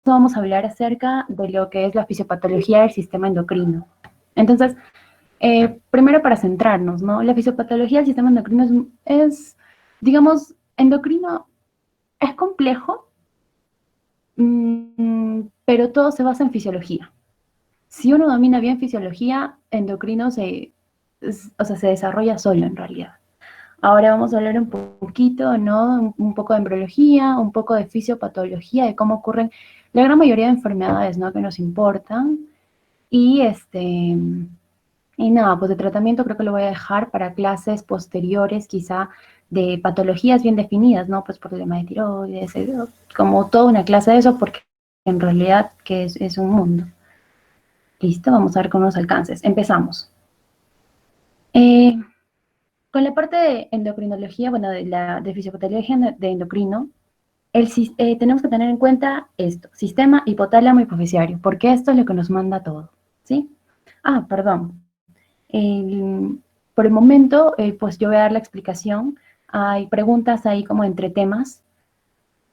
vamos a hablar acerca de lo que es la fisiopatología del sistema endocrino. Entonces, primero para centrarnos, ¿no? La fisiopatología del sistema endocrino digamos, endocrino es complejo, pero todo se basa en fisiología. Si uno domina bien fisiología, endocrino se desarrolla solo en realidad. Ahora vamos a hablar un poquito, ¿no? Un poco de embriología, un poco de fisiopatología, de cómo ocurren la gran mayoría de enfermedades, ¿no? Que nos importan. Y nada, pues de tratamiento creo que lo voy a dejar para clases posteriores, quizá de patologías bien definidas, ¿no? Pues problema de tiroides, como toda una clase de eso, porque en realidad que es un mundo. Listo, vamos a ver con los alcances. Empezamos. Con la parte de endocrinología, bueno, de fisiopatología de endocrino, tenemos que tener en cuenta esto, sistema hipotálamo hipoficiario, porque esto es lo que nos manda todo, ¿sí? Ah, perdón. Por el momento, pues yo voy a dar la explicación. Hay preguntas ahí como entre temas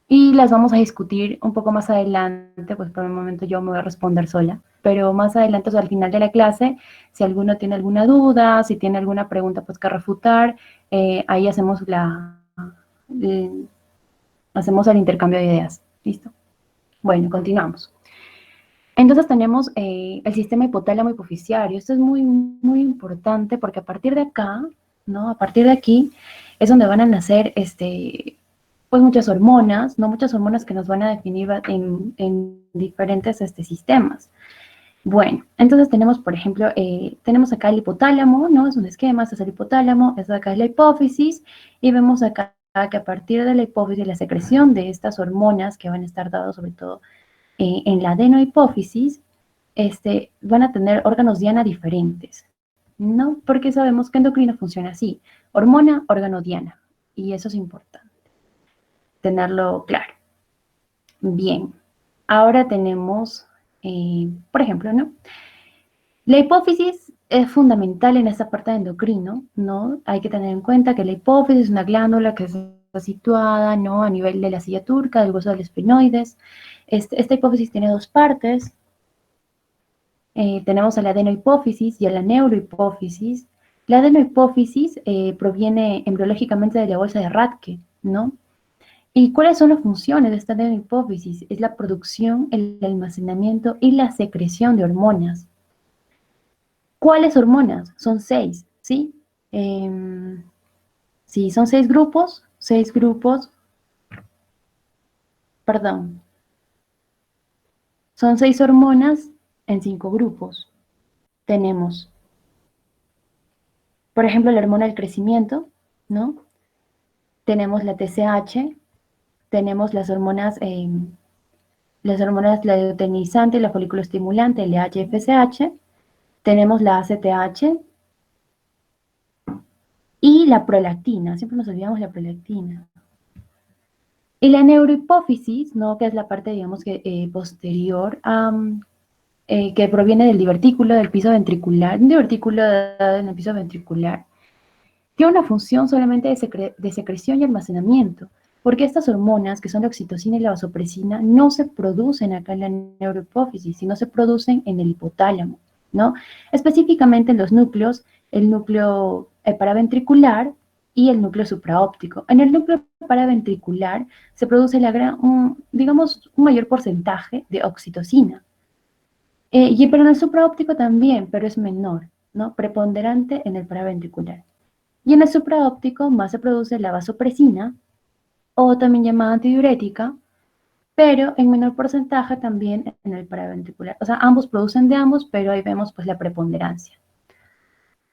y las vamos a discutir un poco más adelante, pues por el momento yo me voy a responder sola, pero más adelante, o sea, al final de la clase, si alguno tiene alguna duda, si tiene alguna pregunta pues que refutar, ahí hacemos el intercambio de ideas. ¿Listo? Bueno, continuamos. Entonces tenemos el sistema hipotálamo hipoficiario. Esto es muy, muy importante porque a partir de acá, ¿no? A partir de aquí es donde van a nacer pues muchas hormonas, ¿no? Muchas hormonas que nos van a definir en diferentes sistemas. Bueno, entonces tenemos, por ejemplo, tenemos acá el hipotálamo, ¿no? Es un esquema, este es el hipotálamo, esta acá es la hipófisis, y vemos acá que a partir de la hipófisis, la secreción de estas hormonas que van a estar dadas sobre todo en la adenohipófisis, van a tener órganos diana diferentes, ¿no? Porque sabemos que endocrino funciona así, hormona, órgano diana, y eso es importante, tenerlo claro. Bien, ahora tenemos, por ejemplo, ¿no? La hipófisis es fundamental en esta parte de endocrino, ¿no? Hay que tener en cuenta que la hipófisis es una glándula que está situada, ¿no? A nivel de la silla turca, del hueso del esfenoides. Esta hipófisis tiene dos partes. Tenemos a la adenohipófisis y a la neurohipófisis. La adenohipófisis proviene embriológicamente de la bolsa de Rathke, ¿no? ¿Y cuáles son las funciones de esta adenohipófisis? Es la producción, el almacenamiento y la secreción de hormonas. ¿Cuáles hormonas? Son 6, ¿sí? Sí, son 6 grupos, perdón, son 6 hormonas en 5 grupos. Tenemos, por ejemplo, la hormona del crecimiento, ¿no? Tenemos la TSH, tenemos las hormonas la luteinizante, la folículo estimulante, LH, FSH, tenemos la ACTH y la prolactina, siempre nos olvidamos la prolactina. Y la neurohipófisis, ¿no? Que es la parte, digamos, que posterior, que proviene del divertículo, del piso ventricular, un divertículo en el piso ventricular, tiene una función solamente de secreción y almacenamiento, porque estas hormonas, que son la oxitocina y la vasopresina, no se producen acá en la neurohipófisis, sino se producen en el hipotálamo, ¿no? Específicamente en los núcleos, el núcleo paraventricular y el núcleo supraóptico. En el núcleo paraventricular se produce digamos, un mayor porcentaje de oxitocina. Pero en el supraóptico también, pero es menor, ¿no? Preponderante en el paraventricular. Y en el supraóptico más se produce la vasopresina, o también llamada antidiurética, pero en menor porcentaje también en el paraventricular. O sea, ambos producen de ambos, pero ahí vemos pues la preponderancia.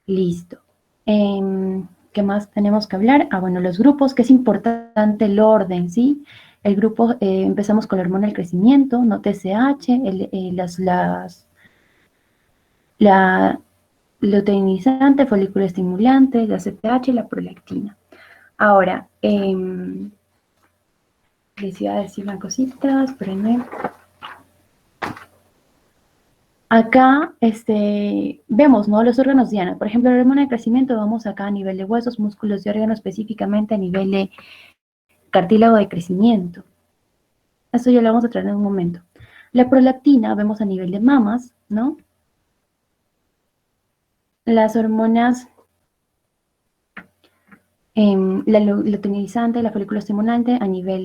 Listo. ¿Qué más tenemos que hablar? Ah, bueno, los grupos, que es importante el orden, ¿sí? El grupo, empezamos con la hormona del crecimiento, no TSH, la luteinizante, folículo estimulante, la CTH y la prolactina. Ahora, les iba a decir una cosita, espérenme. Acá vemos, ¿no? Los órganos diana. Por ejemplo, la hormona de crecimiento vamos acá a nivel de huesos, músculos y órganos, específicamente a nivel de cartílago de crecimiento. Esto ya lo vamos a traer en un momento. La prolactina vemos a nivel de mamas, ¿no? Las hormonas, la luteinizante, la folículo estimulante a nivel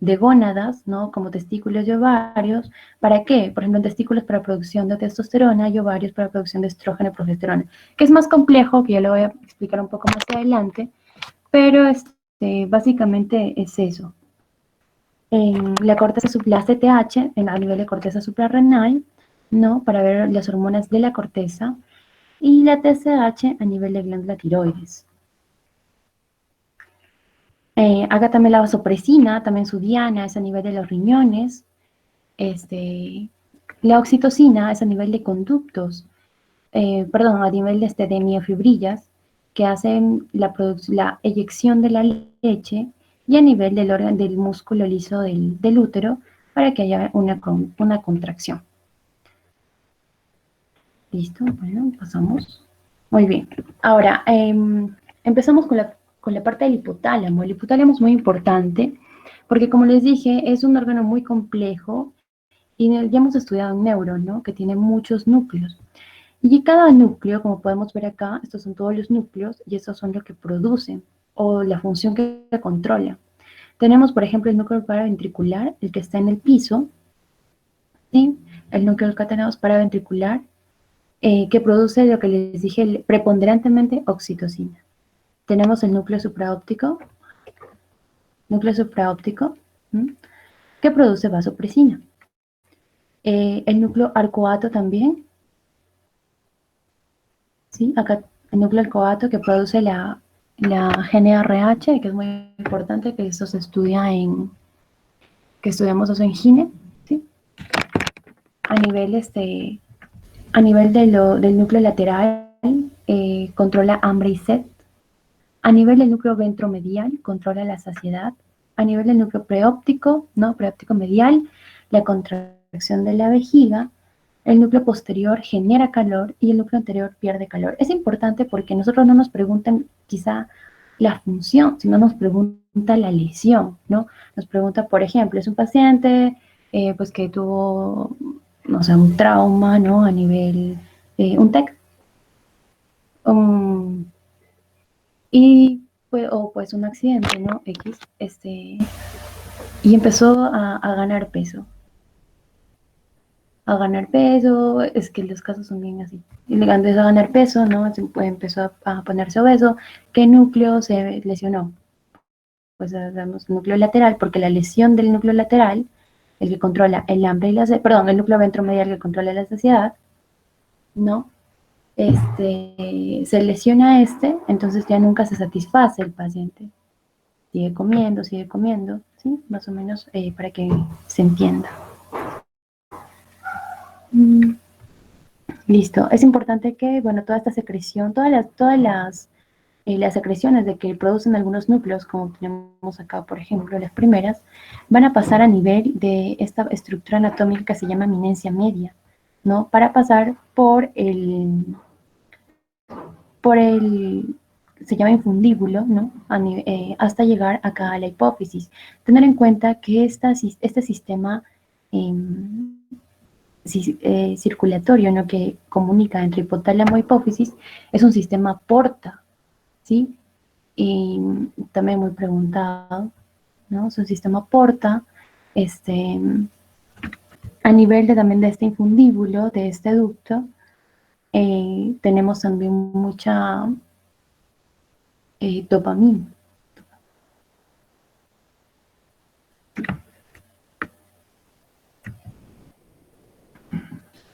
de gónadas, ¿no? Como testículos y ovarios. ¿Para qué? Por ejemplo, en testículos para producción de testosterona y ovarios para producción de estrógeno y progesterona, que es más complejo, que ya lo voy a explicar un poco más adelante, pero básicamente es eso. En la corteza, la CTH, a nivel de corteza suprarrenal, ¿no? Para ver las hormonas de la corteza, y la TSH a nivel de glándula tiroides. Acá también la vasopresina, también su diana es a nivel de los riñones. La oxitocina es a nivel de conductos, perdón, a nivel de miofibrillas, que hacen la eyección de la leche, y a nivel del músculo liso del útero, para que haya una contracción. ¿Listo? Bueno, pasamos. Muy bien. Ahora, empezamos con la parte del hipotálamo. El hipotálamo es muy importante porque, como les dije, es un órgano muy complejo y ya hemos estudiado en neuro, ¿no? Que tiene muchos núcleos. Y cada núcleo, como podemos ver acá, estos son todos los núcleos y estos son los que producen o la función que controla. Tenemos, por ejemplo, el núcleo paraventricular, el que está en el piso, ¿sí? El núcleo que tenemos paraventricular, que produce lo que les dije, preponderantemente oxitocina. Tenemos el núcleo supraóptico, ¿m? Que produce vasopresina. El núcleo arcuato también, ¿sí? Acá el núcleo arcuato que produce la GNRH, que es muy importante, que eso se estudia que estudiamos eso en GINE, ¿sí? A nivel, del núcleo lateral, controla hambre y sed. A nivel del núcleo ventromedial, controla la saciedad. A nivel del núcleo preóptico, ¿no? Preóptico medial, la contracción de la vejiga. El núcleo posterior genera calor y el núcleo anterior pierde calor. Es importante porque nosotros no nos preguntan quizá la función, sino nos pregunta la lesión, ¿no? Nos pregunta, por ejemplo, es un paciente pues que tuvo, no sé, un trauma, ¿no? A nivel, un TEC, y o pues un accidente, ¿no? X, y empezó a ganar peso. A ganar peso, es que los casos son bien así. Y le empezó a ganar peso, ¿no? Empezó a ponerse obeso. ¿Qué núcleo se lesionó? Pues damos el núcleo lateral, porque la lesión del núcleo lateral, el que controla el hambre y la sed, perdón, el núcleo ventromedial que controla la saciedad, ¿no? Se lesiona entonces ya nunca se satisface el paciente. Sigue comiendo, ¿sí? Más o menos para que se entienda. Listo. Es importante que, bueno, toda esta secreción, las secreciones de que producen algunos núcleos, como tenemos acá, por ejemplo, las primeras, van a pasar a nivel de esta estructura anatómica que se llama eminencia media, ¿no? Para pasar se llama infundíbulo, ¿no? Hasta llegar acá a la hipófisis. Tener en cuenta que este sistema circulatorio, ¿no? Que comunica entre hipotálamo e hipófisis, es un sistema porta, ¿sí? Y también muy preguntado, ¿no? Es un sistema porta, a nivel también de este infundíbulo, de este ducto, tenemos también mucha dopamina.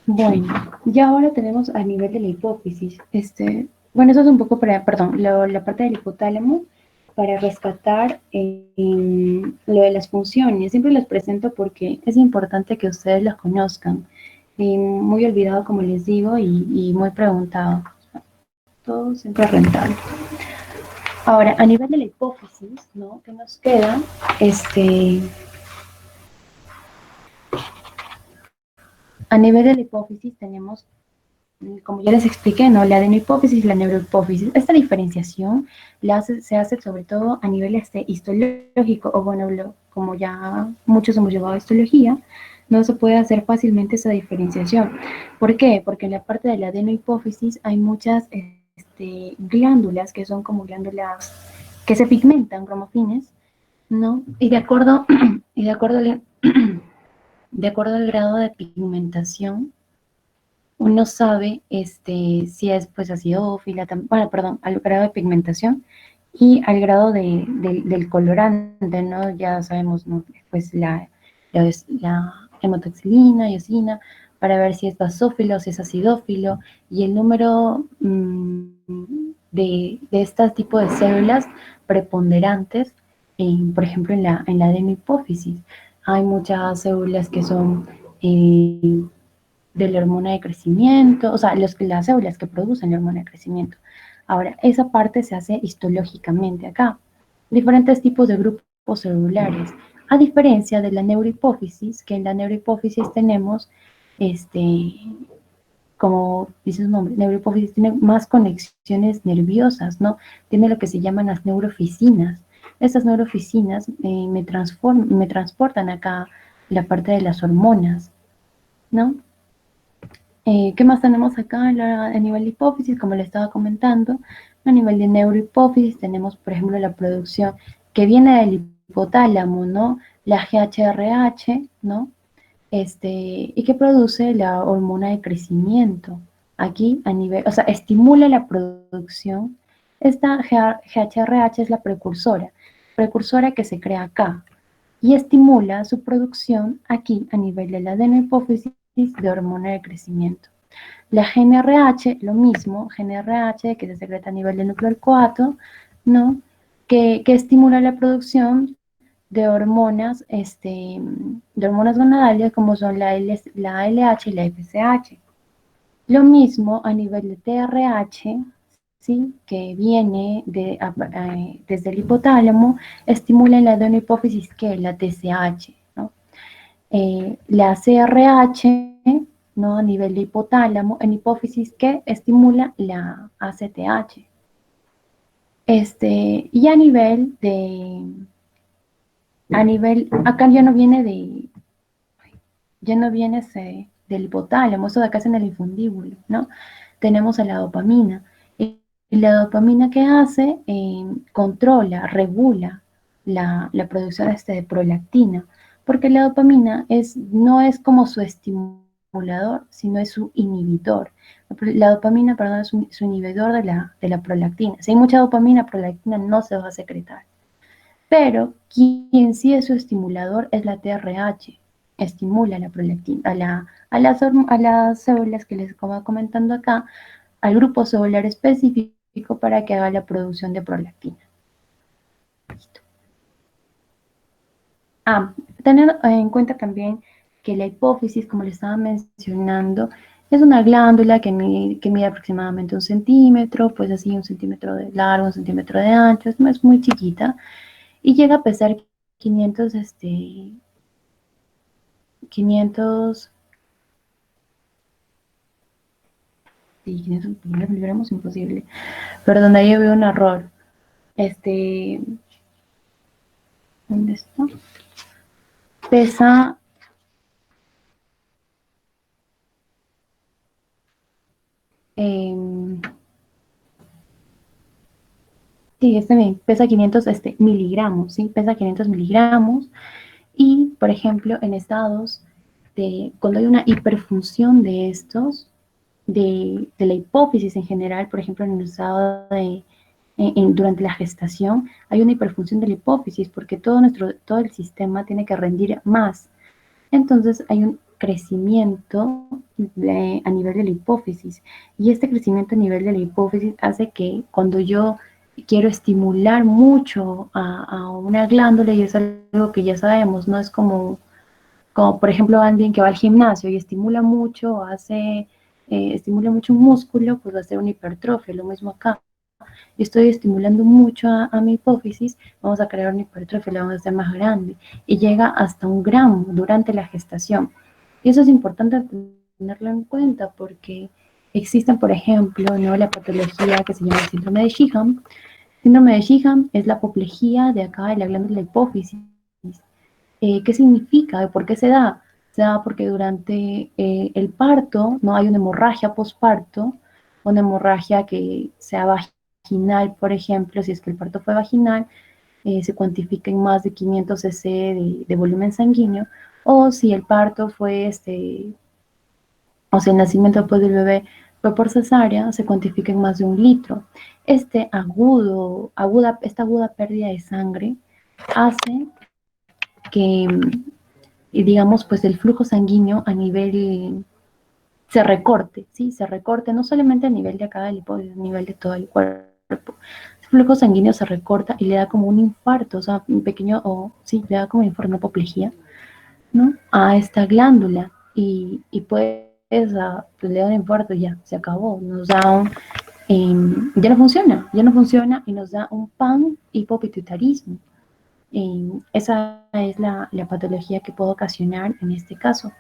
Bueno, ya ahora tenemos a nivel de la hipófisis. Bueno, eso es un poco perdón, la parte del hipotálamo para rescatar lo de las funciones. Siempre los presento porque es importante que ustedes los conozcan. Muy olvidado, como les digo, y muy preguntado. Todo siempre rentable. Ahora, a nivel de la hipófisis, ¿no? ¿Qué nos queda? A nivel de la hipófisis tenemos, como ya les expliqué, ¿no? La adenohipófisis y la neurohipófisis. Esta diferenciación se hace sobre todo a nivel histológico, o bueno, como ya muchos hemos llevado a histología, no se puede hacer fácilmente esa diferenciación. ¿Por qué? Porque en la parte de la adenohipófisis hay muchas glándulas que son como glándulas que se pigmentan, cromofines, ¿no? Y de acuerdo, y de acuerdo, de acuerdo al grado de pigmentación, uno sabe si es pues acidófila, bueno, perdón, al grado de pigmentación y al grado del colorante, ¿no? Ya sabemos, ¿no? Pues la hematoxilina, eosina, para ver si es basófilo o si es acidófilo, y el número de este tipo de células preponderantes, por ejemplo, en la adenohipófisis. Hay muchas células que son de la hormona de crecimiento, o sea, las células que producen la hormona de crecimiento. Ahora, esa parte se hace histológicamente acá. Diferentes tipos de grupos celulares. A diferencia de la neurohipófisis, que en la neurohipófisis tenemos, como dice su nombre, neurohipófisis tiene más conexiones nerviosas, ¿no? Tiene lo que se llaman las neurofisinas. Estas neurofisinas me transportan acá la parte de las hormonas, ¿no? ¿Qué más tenemos acá a nivel de hipófisis? Como le estaba comentando, a nivel de neurohipófisis tenemos, por ejemplo, la producción que viene del hipotálamo, ¿no? La GHRH, ¿no? Y que produce la hormona de crecimiento. Aquí a nivel, o sea, estimula la producción. Esta GHRH es la precursora que se crea acá y estimula su producción aquí a nivel de la adenohipófisis de hormona de crecimiento. La GnRH, lo mismo, GnRH que se secreta a nivel del núcleo del coato, ¿no? Que estimula la producción de hormonas gonadales como son la ALH y la FSH. Lo mismo a nivel de TRH, ¿sí? Que viene desde el hipotálamo, estimula en la adenohipófisis que es la TSH, ¿no? La CRH, ¿no? A nivel de hipotálamo, en hipófisis que estimula la ACTH. Y acá ya no viene del hipotálamo, eso de acá es en el infundíbulo, ¿no? Tenemos a la dopamina. Y la dopamina que hace, controla, regula la producción de prolactina, porque la dopamina no es como su estimulador, sino es su inhibidor. La dopamina, perdón, es su inhibidor de la prolactina. Si hay mucha dopamina, prolactina no se va a secretar. Pero quien sí es su estimulador es la TRH, estimula la prolactina, a las células que les estaba comentando acá, al grupo celular específico para que haga la producción de prolactina. Listo. Tener en cuenta también que la hipófisis, como les estaba mencionando, es una glándula que mide aproximadamente 1 centímetro, pues así 1 centímetro de largo, 1 centímetro de ancho, es muy chiquita, y llega a pesar 500, 500, sí, 500 miligramos, imposible. Perdón, ahí veo un error. ¿Dónde está? Pesa, eh, sí, bien, pesa 500 miligramos, ¿sí? Pesa 500 miligramos. Y, por ejemplo, en estados cuando hay una hiperfunción de estos, de la hipófisis en general, por ejemplo, en el estado durante la gestación, hay una hiperfunción de la hipófisis porque todo el sistema tiene que rendir más. Entonces hay un crecimiento a nivel de la hipófisis, y este crecimiento a nivel de la hipófisis hace que cuando yo quiero estimular mucho a una glándula, y es algo que ya sabemos, no es como por ejemplo alguien que va al gimnasio y estimula mucho un músculo, pues va a ser una hipertrofia. Lo mismo acá, yo estoy estimulando mucho a mi hipófisis, vamos a crear una hipertrofia, la vamos a hacer más grande, y llega hasta 1 gramo durante la gestación. Y eso es importante tenerlo en cuenta porque existen, por ejemplo, ¿no?, la patología que se llama el síndrome de Sheehan. Síndrome de Sheehan es la apoplejía de acá de la glándula hipófisis. ¿Qué significa? ¿Por qué se da? Se da porque durante el parto no hay una hemorragia postparto, una hemorragia que sea vaginal, por ejemplo, si es que el parto fue vaginal, se cuantifica en más de 500 cc de volumen sanguíneo, o si el parto fue, o sea, el nacimiento después del bebé fue por cesárea, se cuantifica en más de 1 litro. Esta aguda pérdida de sangre hace que, digamos, pues el flujo sanguíneo a nivel se recorte, ¿sí? Se recorte no solamente a nivel de acá del hipófisis, a nivel de todo el cuerpo. El flujo sanguíneo se recorta y le da como un infarto, o sea, un pequeño, o sí, le da como infarto, una apoplejía, ¿no? A esta glándula y pues le da un infarto y ya, se acabó, nos da ya no funciona y nos da un panhipopituitarismo. Esa es la patología que puede ocasionar en este caso.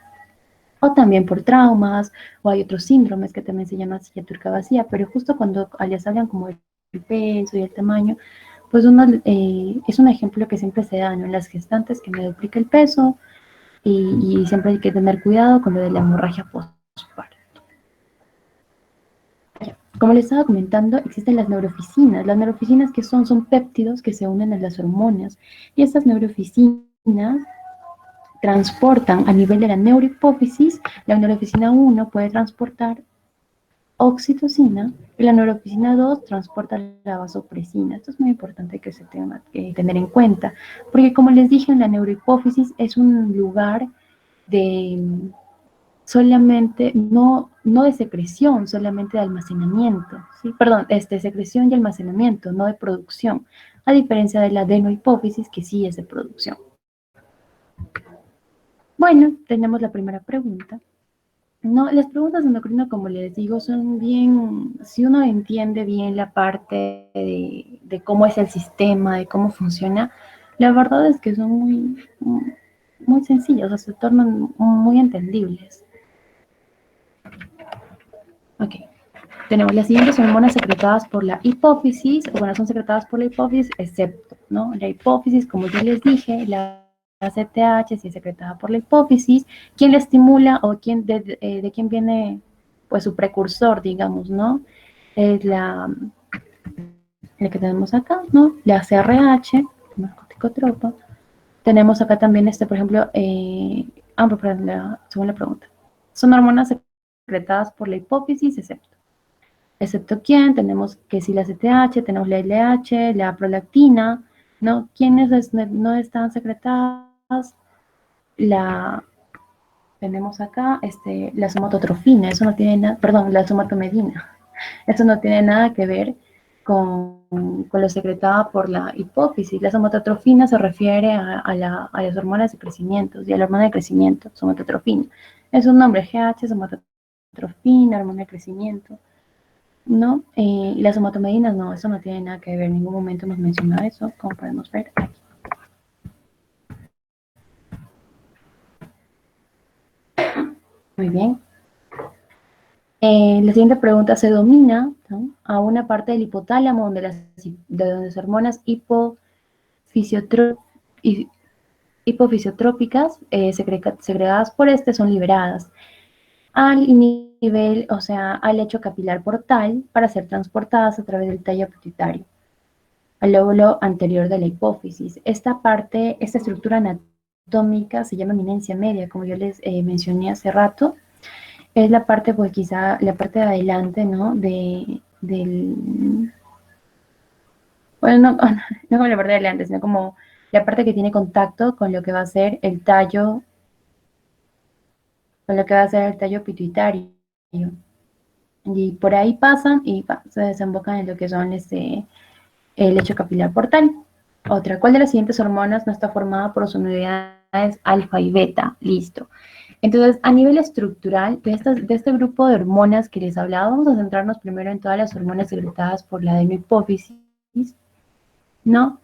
O también por traumas, o hay otros síndromes que también se llaman silla turca vacía, pero justo cuando les hablan como el peso y el tamaño, pues es un ejemplo que siempre se da, ¿no? En las gestantes que me duplica el peso y siempre hay que tener cuidado con lo de la hemorragia postparto. Como les estaba comentando, existen las neurofisinas. Las neurofisinas que son péptidos que se unen a las hormonas. Y estas neurofisinas transportan a nivel de la neurohipófisis. La neurofisina 1 puede transportar oxitocina y la neurofisina 2 transporta la vasopresina. Esto es muy importante que se tenga que tener en cuenta, porque como les dije, la neurohipófisis es un lugar de solamente, no de secreción, solamente de almacenamiento, ¿sí? Perdón, secreción y almacenamiento, no de producción, a diferencia de la adenohipófisis, que sí es de producción. Bueno, tenemos la primera pregunta. No, las preguntas de endocrino, como les digo, son bien, si uno entiende bien la parte de cómo es el sistema, de cómo funciona, la verdad es que son muy sencillas, o sea, se tornan muy entendibles. Ok. Tenemos las siguientes hormonas secretadas por la hipófisis, o bueno, son secretadas por la hipófisis, excepto, ¿no? La hipófisis, como ya les dije, la ACTH sí es secretada por la hipófisis. ¿Quién la estimula o de quién viene, pues, su precursor, digamos, ¿no? Es la que tenemos acá, ¿no? La CRH, narcoticotropa. Tenemos acá también, por ejemplo, perdón, la segunda pregunta. Son hormonas secretadas por la hipófisis, excepto quién, tenemos que si la CTH, tenemos la LH, la prolactina, ¿no? ¿Quiénes no están secretadas? Tenemos acá la somatotrofina, eso no tiene nada, perdón, la somatomedina, eso no tiene nada que ver con lo secretada por la hipófisis. La somatotrofina se refiere a las hormonas de crecimiento, y a la hormona de crecimiento, somatotrofina. Es un nombre, GH, somatotrofina, hormona de crecimiento. ¿No? Y las somatomedinas, no, eso no tiene nada que ver, en ningún momento hemos mencionado eso, como podemos ver aquí. Muy bien. La siguiente pregunta, ¿se domina, ¿no?, a una parte del hipotálamo donde las hormonas hipofisiotrópicas segregadas por son liberadas al nivel, o sea, al lecho capilar portal para ser transportadas a través del tallo pituitario al lóbulo anterior de la hipófisis. Esta estructura anatómica se llama eminencia media, como yo les mencioné hace rato. Es la parte, pues quizá, la parte de adelante, ¿no? Bueno, no como la parte de adelante, sino como la parte que tiene contacto con lo que va a ser el tallo, pituitario. Y por ahí pasan y se desembocan en lo que son el lecho capilar portal. Otra, ¿cuál de las siguientes hormonas no está formada por unidades alfa y beta? Listo. Entonces, a nivel estructural, de este grupo de hormonas que les hablaba, vamos a centrarnos primero en todas las hormonas secretadas por la adenohipófisis, ¿no?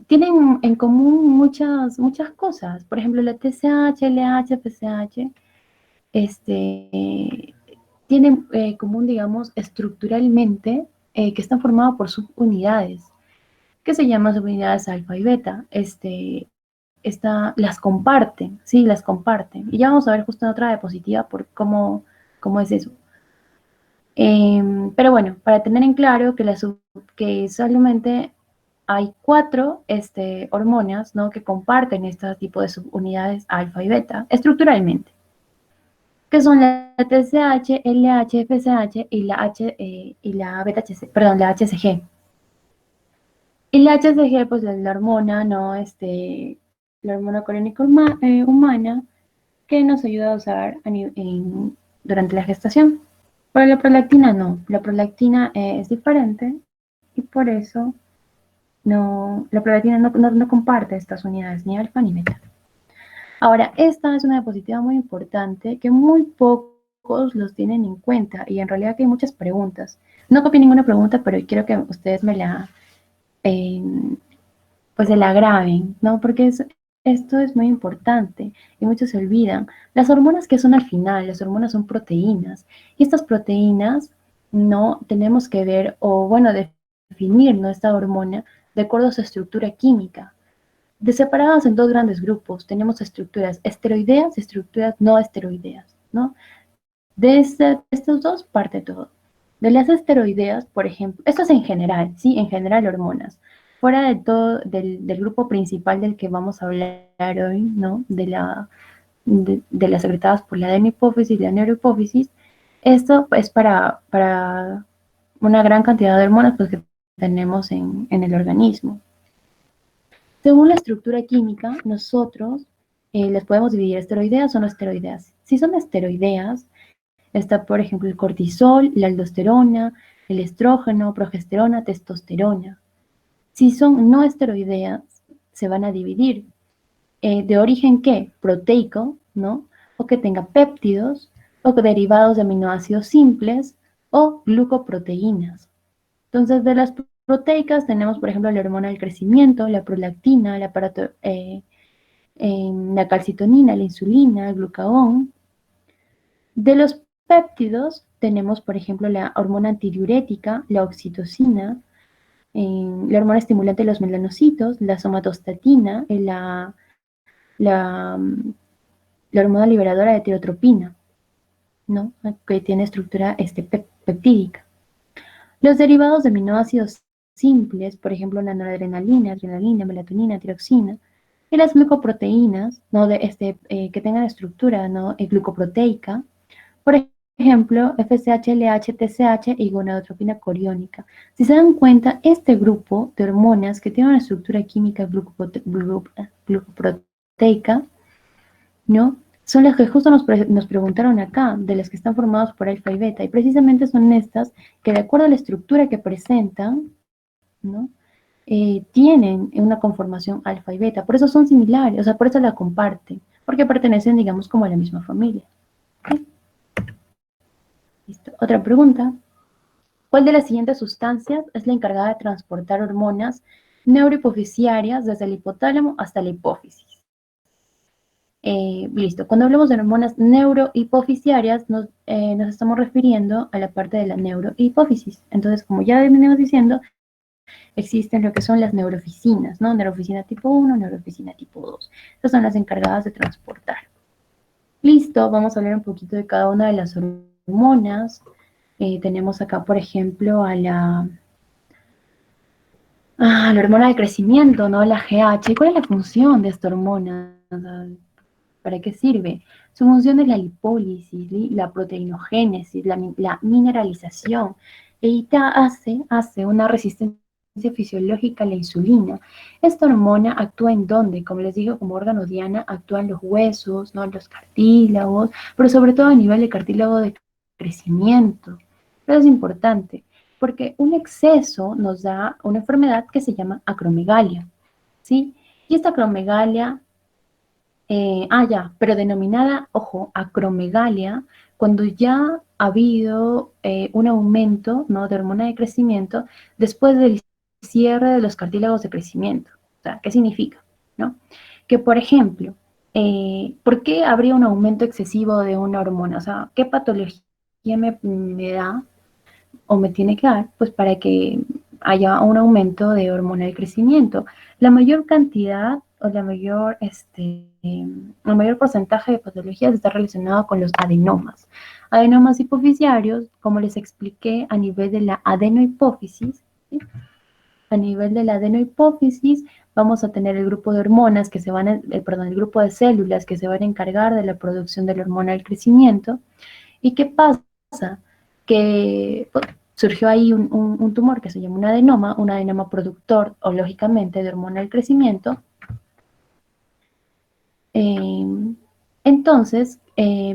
Tienen en común muchas cosas. Por ejemplo, la TSH, LH, FSH, tienen común, digamos, estructuralmente, que están formados por subunidades, que se llaman subunidades alfa y beta. las comparten, ¿sí? Las comparten. Y ya vamos a ver justo en otra diapositiva por cómo es eso. Pero bueno, para tener en claro que solamente hay 4 hormonas, ¿no? Que comparten este tipo de subunidades alfa y beta estructuralmente, que son la TSH, LH, FSH y la beta HC, perdón, la HCG. Y la HCG, pues la hormona, ¿no? La hormona coreónica humana, que nos ayuda a usar durante la gestación. Pero la prolactina no, la prolactina es diferente y por eso la prolactina no comparte estas unidades, ni alfa ni beta. Ahora, esta es una diapositiva muy importante que muy pocos los tienen en cuenta y en realidad que hay muchas preguntas. No copié ninguna pregunta, pero quiero que ustedes eh, pues se la graben, ¿no? Porque esto es muy importante y muchos se olvidan. Las hormonas que son al final, las hormonas son proteínas y estas proteínas no tenemos que ver o bueno, definir nuestra hormona de acuerdo a su estructura química. De separadas en 2 grandes grupos, tenemos estructuras esteroideas y estructuras no esteroideas, ¿no? De estos dos parte todo. De las esteroideas, por ejemplo, esto es en general, ¿sí? En general hormonas. Fuera de todo, del grupo principal del que vamos a hablar hoy, ¿no? De las secretadas por la adenohipófisis y la neurohipófisis, esto es para una gran cantidad de hormonas pues, que tenemos en el organismo. Según la estructura química, nosotros las podemos dividir esteroideas o no esteroideas. Si son esteroideas, está, por ejemplo, el cortisol, la aldosterona, el estrógeno, progesterona, testosterona. Si son no esteroideas, se van a dividir. ¿De origen qué? Proteico, ¿no? O que tenga péptidos, o derivados de aminoácidos simples, o glucoproteínas. Entonces, de las proteicas tenemos, por ejemplo, la hormona del crecimiento, la prolactina, la calcitonina, la insulina, el glucagón. De los péptidos tenemos, por ejemplo, la hormona antidiurética, la oxitocina, la hormona estimulante de los melanocitos, la somatostatina, la, la hormona liberadora de tirotropina, ¿no? Que tiene estructura peptídica. Los derivados de aminoácidos simples, por ejemplo, la noradrenalina, adrenalina, melatonina, tiroxina, y las glucoproteínas, ¿no? Que tengan estructura, ¿no? Glucoproteica, por ejemplo, FSH, LH, TSH y gonadotropina coriónica. Si se dan cuenta, este grupo de hormonas que tienen una estructura química glucoproteica, ¿no? Son las que justo nos preguntaron acá, de las que están formadas por alfa y beta, y precisamente son estas que de acuerdo a la estructura que presentan, ¿no? Tienen una conformación alfa y beta, por eso son similares, o sea, por eso la comparten, porque pertenecen, digamos, como a la misma familia. ¿Okay? Listo. Otra pregunta. ¿Cuál de las siguientes sustancias es la encargada de transportar hormonas neurohipofisiarias desde el hipotálamo hasta la hipófisis? Listo. Cuando hablamos de hormonas neurohipofisiarias, nos estamos refiriendo a la parte de la neurohipófisis. Entonces, como ya venimos diciendo, existen lo que son las neurofisinas, ¿no? Neurofisina tipo 1, neurofisina tipo 2. Estas son las encargadas de transportar. Listo, vamos a hablar un poquito de cada una de las hormonas. Tenemos acá, por ejemplo, a la hormona de crecimiento, ¿no? La GH. ¿Cuál es la función de esta hormona? ¿Para qué sirve? Su función es la lipólisis, la proteinogénesis, la mineralización. Ella hace una resistencia fisiológica a la insulina. Esta hormona actúa en dónde, como les digo, como órgano diana, actúa en los huesos, ¿no? En los cartílagos, pero sobre todo a nivel de cartílago de crecimiento. Pero es importante, porque un exceso nos da una enfermedad que se llama acromegalia, ¿sí? Y esta acromegalia pero denominada, ojo, acromegalia, cuando ya ha habido un aumento, ¿no? De hormona de crecimiento después del cierre de los cartílagos de crecimiento. O sea, ¿qué significa? ¿No? Que, por ejemplo, ¿por qué habría un aumento excesivo de una hormona? O sea, ¿qué patología me da o me tiene que dar? Pues para que haya un aumento de hormona de crecimiento. La mayor cantidad o el mayor porcentaje de patologías está relacionado con los adenomas. Adenomas hipofisiarios, como les expliqué, a nivel de la adenohipófisis, ¿sí? A nivel de la adenohipófisis vamos a tener el grupo de hormonas que se van a, el grupo de células que se van a encargar de la producción de la hormona del crecimiento. ¿Y qué pasa? Que pues, surgió ahí un tumor que se llama un adenoma productor, o lógicamente, de hormona del crecimiento. Entonces,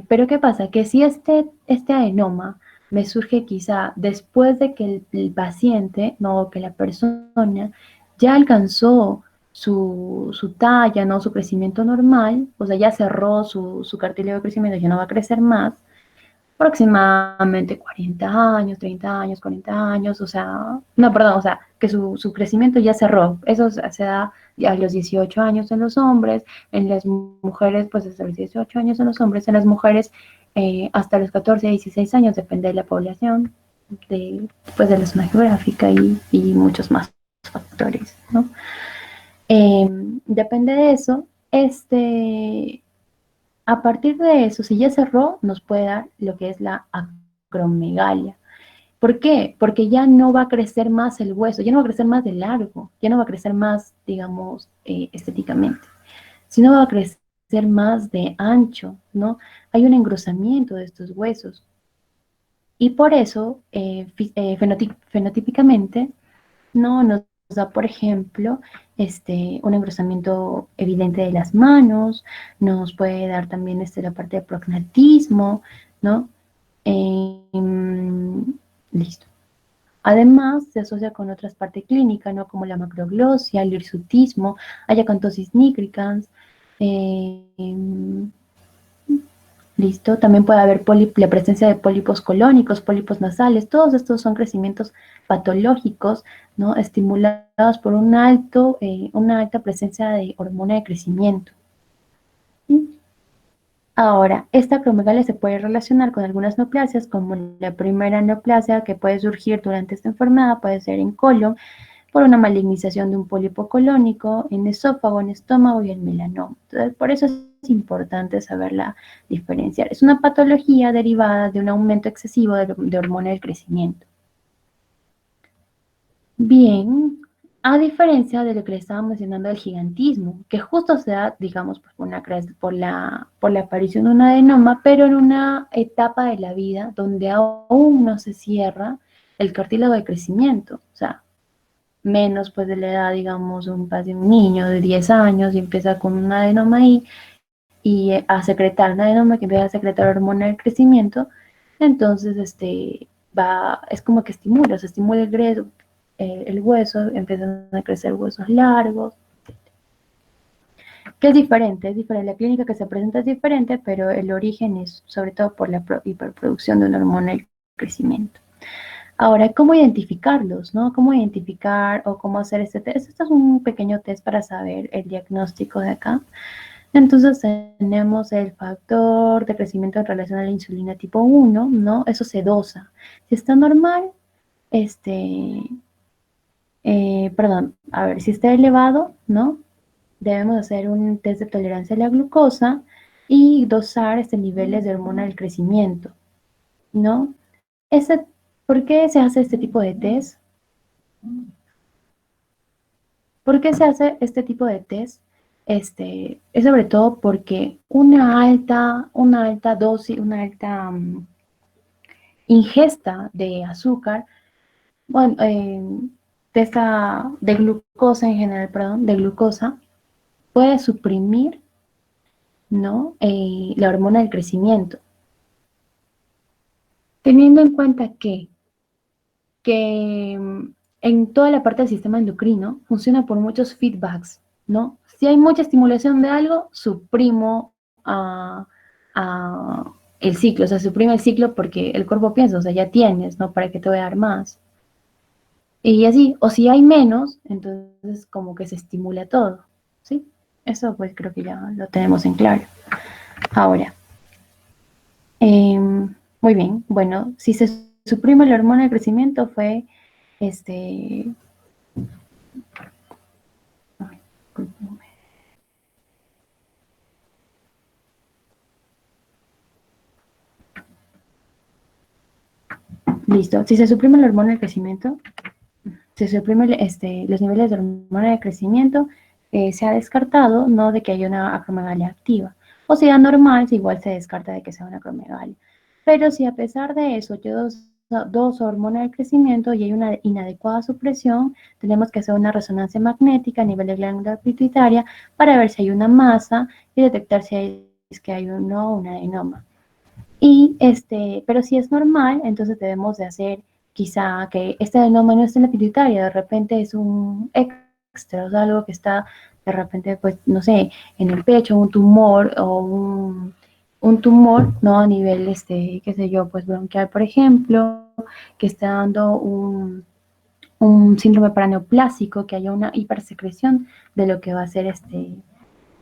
pero ¿qué pasa? Que si este adenoma me surge quizá después de que el paciente, no, que la persona ya alcanzó su talla, ¿no? Su crecimiento normal, o sea, ya cerró su cartílago de crecimiento, ya no va a crecer más, aproximadamente 40 años, 30 años, 40 años, o sea, no, perdón, o sea, que su crecimiento ya cerró. Eso se da a los 18 años en los hombres, en las mujeres, pues hasta los 18 años en los hombres, en las mujeres hasta los 14, 16 años, depende de la población, pues de la zona geográfica y muchos más factores, ¿no? Depende de eso, a partir de eso, si ya cerró, nos puede dar lo que es la acromegalia. ¿Por qué? Porque ya no va a crecer más el hueso, ya no va a crecer más de largo, ya no va a crecer más, digamos, estéticamente, sino va a crecer más de ancho, ¿no? Hay un engrosamiento de estos huesos. Y por eso, fenotípicamente, no nos da, por ejemplo, un engrosamiento evidente de las manos, nos puede dar también la parte de prognatismo, ¿no? Listo. Además, se asocia con otras partes clínicas, ¿no? Como la macroglosia, el hirsutismo, ayacantosis nigricans, listo. También puede haber la presencia de pólipos colónicos, pólipos nasales. Todos estos son crecimientos patológicos, ¿no? Estimulados por una alta presencia de hormona de crecimiento. ¿Sí? Ahora, esta acromegalia se puede relacionar con algunas neoplasias, como la primera neoplasia que puede surgir durante esta enfermedad, puede ser en colon, por una malignización de un pólipo colónico, en esófago, en estómago y en melanoma. Entonces, por eso es importante saberla diferenciar. Es una patología derivada de un aumento excesivo de hormona del crecimiento. Bien, a diferencia de lo que le estaba mencionando del gigantismo, que justo se da, digamos, por la aparición de un adenoma, pero en una etapa de la vida donde aún no se cierra el cartílago de crecimiento. O sea, menos pues de la edad, digamos, de un niño de 10 años y empieza con un adenoma ahí y a secretar un adenoma que empieza a secretar hormona del crecimiento, entonces es como que se estimula el hueso, empiezan a crecer huesos largos, que es diferente, la clínica que se presenta es diferente, pero el origen es sobre todo por la hiperproducción de una hormona del crecimiento. Ahora, ¿cómo identificarlos, no? ¿Cómo identificar o cómo hacer este test? Este es un pequeño test para saber el diagnóstico de acá. Entonces tenemos el factor de crecimiento en relación a la insulina tipo 1, ¿no? Eso se dosa. Si está normal, si está elevado, ¿no? Debemos hacer un test de tolerancia a la glucosa y dosar niveles de hormona del crecimiento, ¿no? Ese, ¿Por qué se hace este tipo de test? ¿Por qué se hace este tipo de test? Es sobre todo porque una alta dosis, una alta ingesta de azúcar, bueno, de glucosa en general, perdón, de glucosa, puede suprimir, ¿no? La hormona del crecimiento. Teniendo en cuenta que en toda la parte del sistema endocrino funciona por muchos feedbacks, ¿no? Si hay mucha estimulación de algo, suprimo a, a el ciclo, o sea, suprime el ciclo porque el cuerpo piensa, o sea, ya tienes, ¿no? ¿Para qué te voy a dar más? Y así, o si hay menos, entonces como que se estimula todo, ¿sí? Eso pues creo que ya lo tenemos en claro. Ahora, muy bien, bueno, si se suprime la hormona de crecimiento fue este, Listo. Si se suprime la hormona del crecimiento, se suprime los niveles de hormona de crecimiento, se ha descartado, ¿no?, de que haya una acromegalia activa. O sea, normal, igual se descarta de que sea una acromegalia. Pero si a pesar de eso yo dos hormonas de crecimiento y hay una inadecuada supresión, tenemos que hacer una resonancia magnética a nivel de glándula pituitaria para ver si hay una masa y detectar si es que hay un adenoma. Y pero si es normal, entonces debemos de hacer quizá que este adenoma no esté en la pituitaria, de repente es un extra, o sea, algo que está de repente, pues, no sé, en el pecho, un tumor o un tumor, ¿no? A nivel, qué sé yo, pues bronquial, por ejemplo, que está dando un síndrome paraneoplásico, que haya una hipersecreción de lo que va a ser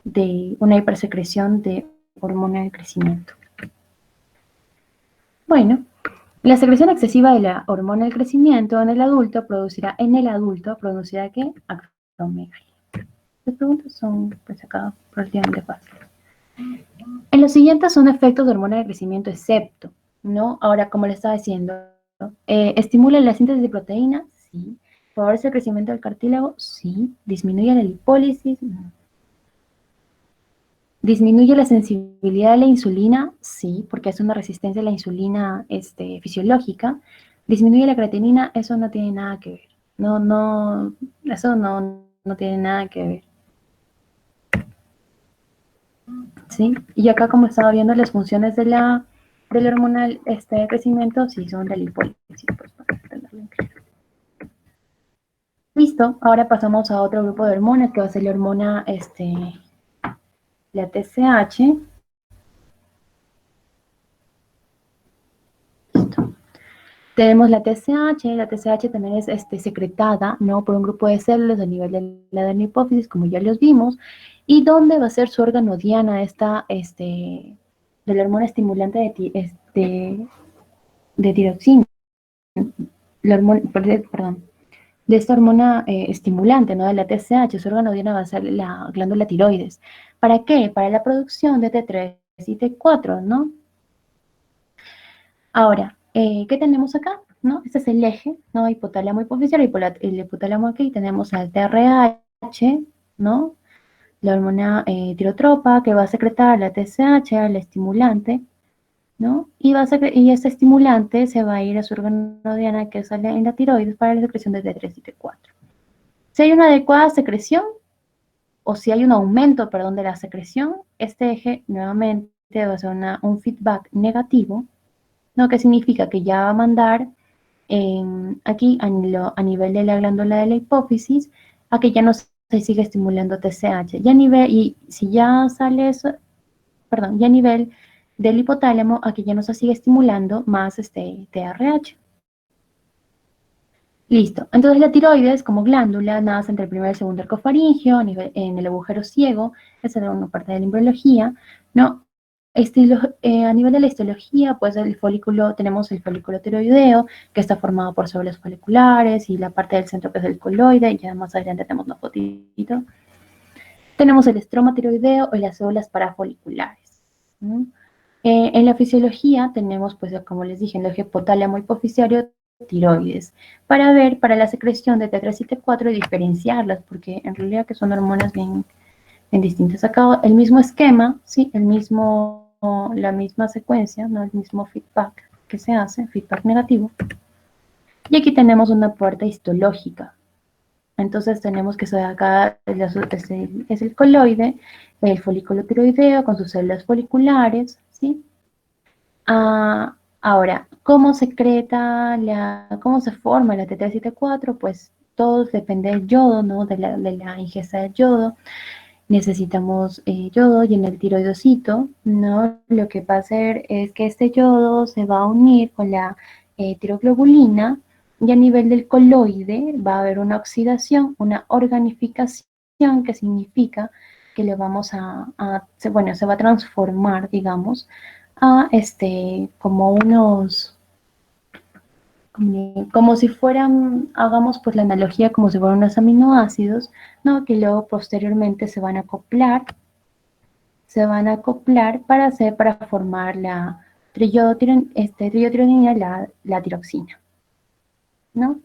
de una hipersecreción de hormona de crecimiento. Bueno, la secreción excesiva de la hormona del crecimiento en el adulto producirá ¿qué? Acromegalia. Las preguntas son, pues, acá relativamente fáciles. En los siguientes son efectos de hormona de crecimiento excepto, ¿no? Ahora, como le estaba diciendo, ¿estimula la síntesis de proteínas? Sí. ¿Favorece el crecimiento del cartílago? Sí. ¿Disminuye la lipólisis? No. ¿Disminuye la sensibilidad a la insulina? Sí, porque es una resistencia a la insulina fisiológica. ¿Disminuye la creatinina? Eso no tiene nada que ver. Eso no tiene nada que ver. ¿Sí? Y acá, como estaba viendo, las funciones de la hormona de crecimiento, sí son de lipólisis, pues, para tenerlo en claro. Listo, ahora pasamos a otro grupo de hormonas, que va a ser la hormona, la TSH. Listo. Tenemos la TSH también es secretada, ¿no?, por un grupo de células a nivel de la adenohipófisis, como ya los vimos, y dónde va a ser su órgano diana de la hormona estimulante de tiroxina, la hormona, perdón, de esta hormona estimulante, ¿no?, de la TSH, su órgano diana va a ser la glándula tiroides. ¿Para qué? Para la producción de T3 y T4, ¿no? Ahora, ¿qué tenemos acá? ¿No? Este es el eje, ¿no? Hipotálamo hipofisial, el hipotálamo aquí tenemos al TRH, ¿no? La hormona tirotropa que va a secretar la TSH, el estimulante, ¿no? Y este estimulante se va a ir a su órgano diana que sale en la tiroides para la secreción de T3 y T4. Si hay una adecuada secreción, o si hay un aumento, perdón, de la secreción, este eje nuevamente va a ser un feedback negativo, ¿no? Que significa que ya va a mandar aquí a nivel de la glándula de la hipófisis a que ya no se sigue estimulando TSH. Y si ya sale eso, perdón, ya a nivel del hipotálamo a que ya no se sigue estimulando más TRH. Listo. Entonces la tiroides como glándula nace entre el primer y el segundo arco faríngeo, en el agujero ciego, esa es una parte de la embriología, ¿no? A nivel de la histología, pues tenemos el folículo tiroideo, que está formado por células foliculares, y la parte del centro que es el coloide, y ya más adelante tenemos una fotito. Tenemos el estroma tiroideo y las células parafoliculares. En la fisiología tenemos, pues, como les dije, el eje hipotálamo hipofisiario tiroides, para la secreción de T3 y T4 y diferenciarlas, porque en realidad que son hormonas bien distintas. Acá el mismo esquema, ¿sí? La misma secuencia, ¿no? El mismo feedback que se hace, feedback negativo. Y aquí tenemos una puerta histológica. Entonces tenemos que acá es el coloide, el folículo tiroideo con sus células foliculares, ¿sí? Ahora, ¿cómo se forma la T3 y T4? Pues todo depende del yodo, ¿no? De la ingesta del yodo. Necesitamos yodo, y en el tiroidocito, ¿no? Lo que va a hacer es que este yodo se va a unir con la tiroglobulina, y a nivel del coloide va a haber una oxidación, una organificación, que significa que le vamos se va a transformar, digamos, a como si fueran, hagamos pues la analogía como si fueran unos aminoácidos, ¿no? Que luego posteriormente se van a acoplar para formar la triotironina, la tiroxina. ¿no?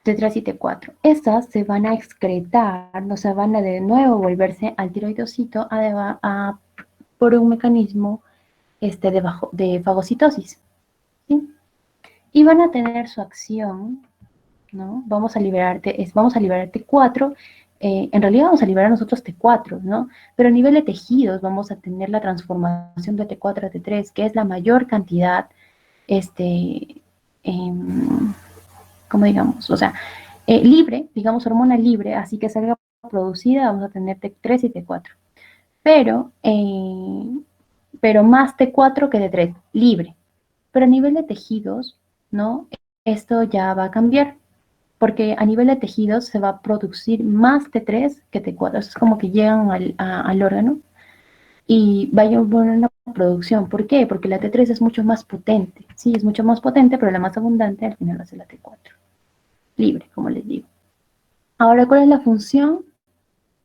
T3 y T4. Estas se van a excretar, no se van a de nuevo volverse al tiroidocito por un mecanismo de fagocitosis, ¿sí? Y van a tener su acción, ¿no? Vamos a liberar T4, en realidad vamos a liberar nosotros T4, ¿no? Pero a nivel de tejidos vamos a tener la transformación de T4 a T3, que es la mayor cantidad, este, em, como digamos, o sea, libre, digamos hormona libre, así que salga producida, vamos a tener T3 y T4. Pero, pero más T4 que T3, libre. Pero a nivel de tejidos, ¿no? Esto ya va a cambiar, porque a nivel de tejidos se va a producir más T3 que T4. Eso es como que llegan al órgano y vaya una producción. ¿Por qué? Porque la T3 es mucho más potente. Sí, es mucho más potente, pero la más abundante al final va a ser la T4. Libre, como les digo. Ahora, ¿cuál es la función?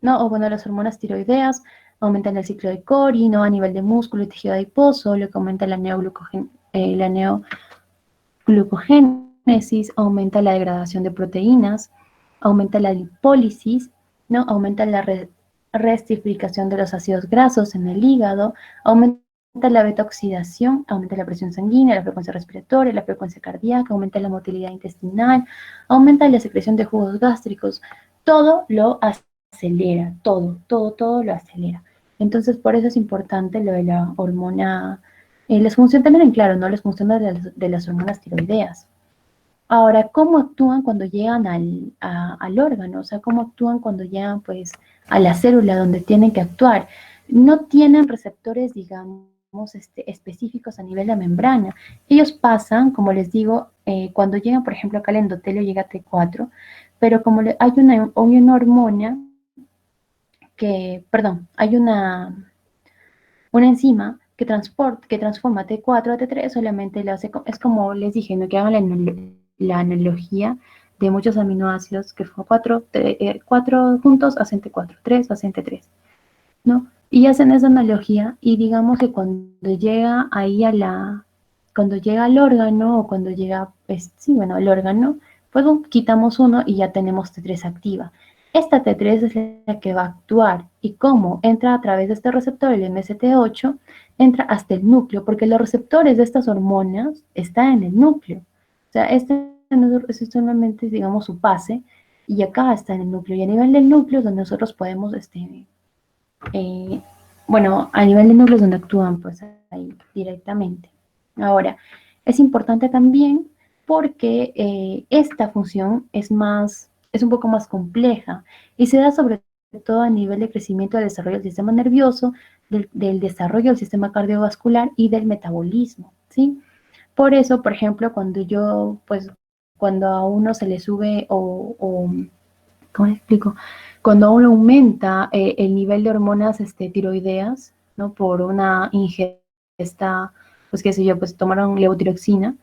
¿No? O bueno, las hormonas tiroideas aumentan el ciclo de Cori, ¿no? A nivel de músculo y tejido adiposo, lo que aumenta la neoglucogénesis, aumenta la degradación de proteínas, aumenta la lipólisis, ¿no? Aumenta la restrificación de los ácidos grasos en el hígado, aumenta la beta-oxidación, aumenta la presión sanguínea, la frecuencia respiratoria, la frecuencia cardíaca, aumenta la motilidad intestinal, aumenta la secreción de jugos gástricos, todo lo acelera, todo lo acelera. Entonces, por eso es importante lo de la hormona, les funciona también en claro, ¿no? Les funciona de las hormonas tiroideas. Ahora, ¿cómo actúan cuando llegan al órgano? O sea, ¿cómo actúan cuando llegan, pues, a la célula donde tienen que actuar? No tienen receptores, digamos, específicos a nivel de membrana. Ellos pasan, como les digo, cuando llegan, por ejemplo, acá el endotelio llega a T4, pero como hay una hormona hay una enzima que transforma T4 a T3, solamente lo hace, es como les dije, ¿no? Que hagan la analogía de muchos aminoácidos, que fue cuatro juntos hacen T4, tres hacen T3, ¿no? Y hacen esa analogía y digamos que cuando llega al órgano o cuando llega, pues, sí, bueno, al órgano, pues quitamos uno y ya tenemos T3 activa. Esta T3 es la que va a actuar y cómo entra a través de este receptor, el MST8, entra hasta el núcleo, porque los receptores de estas hormonas están en el núcleo. O sea, es solamente, digamos, su pase y acá está en el núcleo. Y a nivel del núcleo es donde nosotros podemos eh, bueno, a nivel de núcleos donde actúan, pues ahí directamente. Ahora, es importante también porque esta función es un poco más compleja y se da sobre todo a nivel de crecimiento del desarrollo del sistema nervioso, del desarrollo del sistema cardiovascular y del metabolismo, ¿sí? Por eso, por ejemplo, cuando a uno se le sube ¿cómo le explico? Cuando uno aumenta el nivel de hormonas tiroideas, ¿no? Por una ingesta, pues qué sé yo, pues tomaron levotiroxina,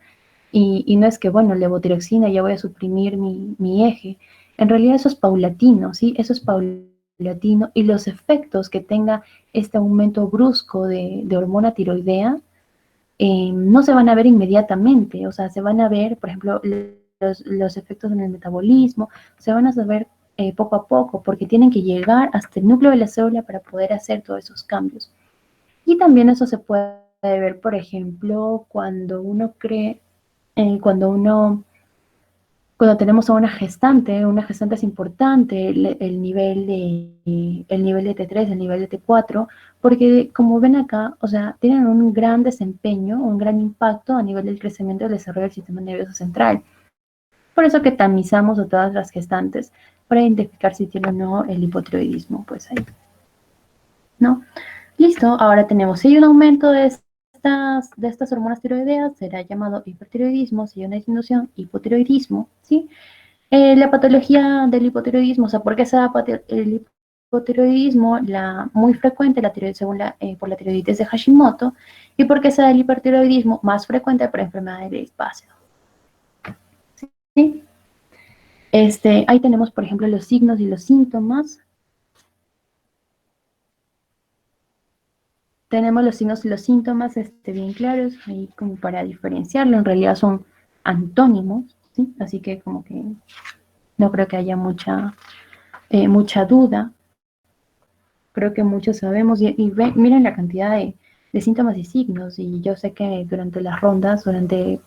y no es que, bueno, levotiroxina ya voy a suprimir mi eje. En realidad eso es paulatino, ¿sí? Eso es paulatino, y los efectos que tenga este aumento brusco de hormona tiroidea no se van a ver inmediatamente, o sea, se van a ver, por ejemplo, los efectos en el metabolismo, se van a saber poco a poco, porque tienen que llegar hasta el núcleo de la célula para poder hacer todos esos cambios. Y también eso se puede ver, por ejemplo, cuando cuando tenemos a una gestante es importante el nivel de T3, el nivel de T4, porque como ven acá, o sea, tienen un gran desempeño, un gran impacto a nivel del crecimiento y del desarrollo del sistema nervioso central. Por eso que tamizamos a todas las gestantes para identificar si tienen o no el hipotiroidismo, pues ahí, ¿no? Listo, ahora tenemos, si hay un aumento de estas hormonas tiroideas, será llamado hipertiroidismo, si hay una disminución, hipotiroidismo, ¿sí? La patología del hipotiroidismo, o sea, ¿por qué se da el hipotiroidismo? Muy frecuente por la tiroiditis de Hashimoto, y por qué se da el hipertiroidismo más frecuente por enfermedad de Graves básico. ¿Sí? Ahí tenemos, por ejemplo, los signos y los síntomas. Tenemos los signos y los síntomas bien claros, ahí como para diferenciarlo, en realidad son antónimos, ¿sí? Así que como que no creo que haya mucha duda. Creo que muchos sabemos y miren la cantidad de síntomas y signos. Y yo sé que durante las rondas, durante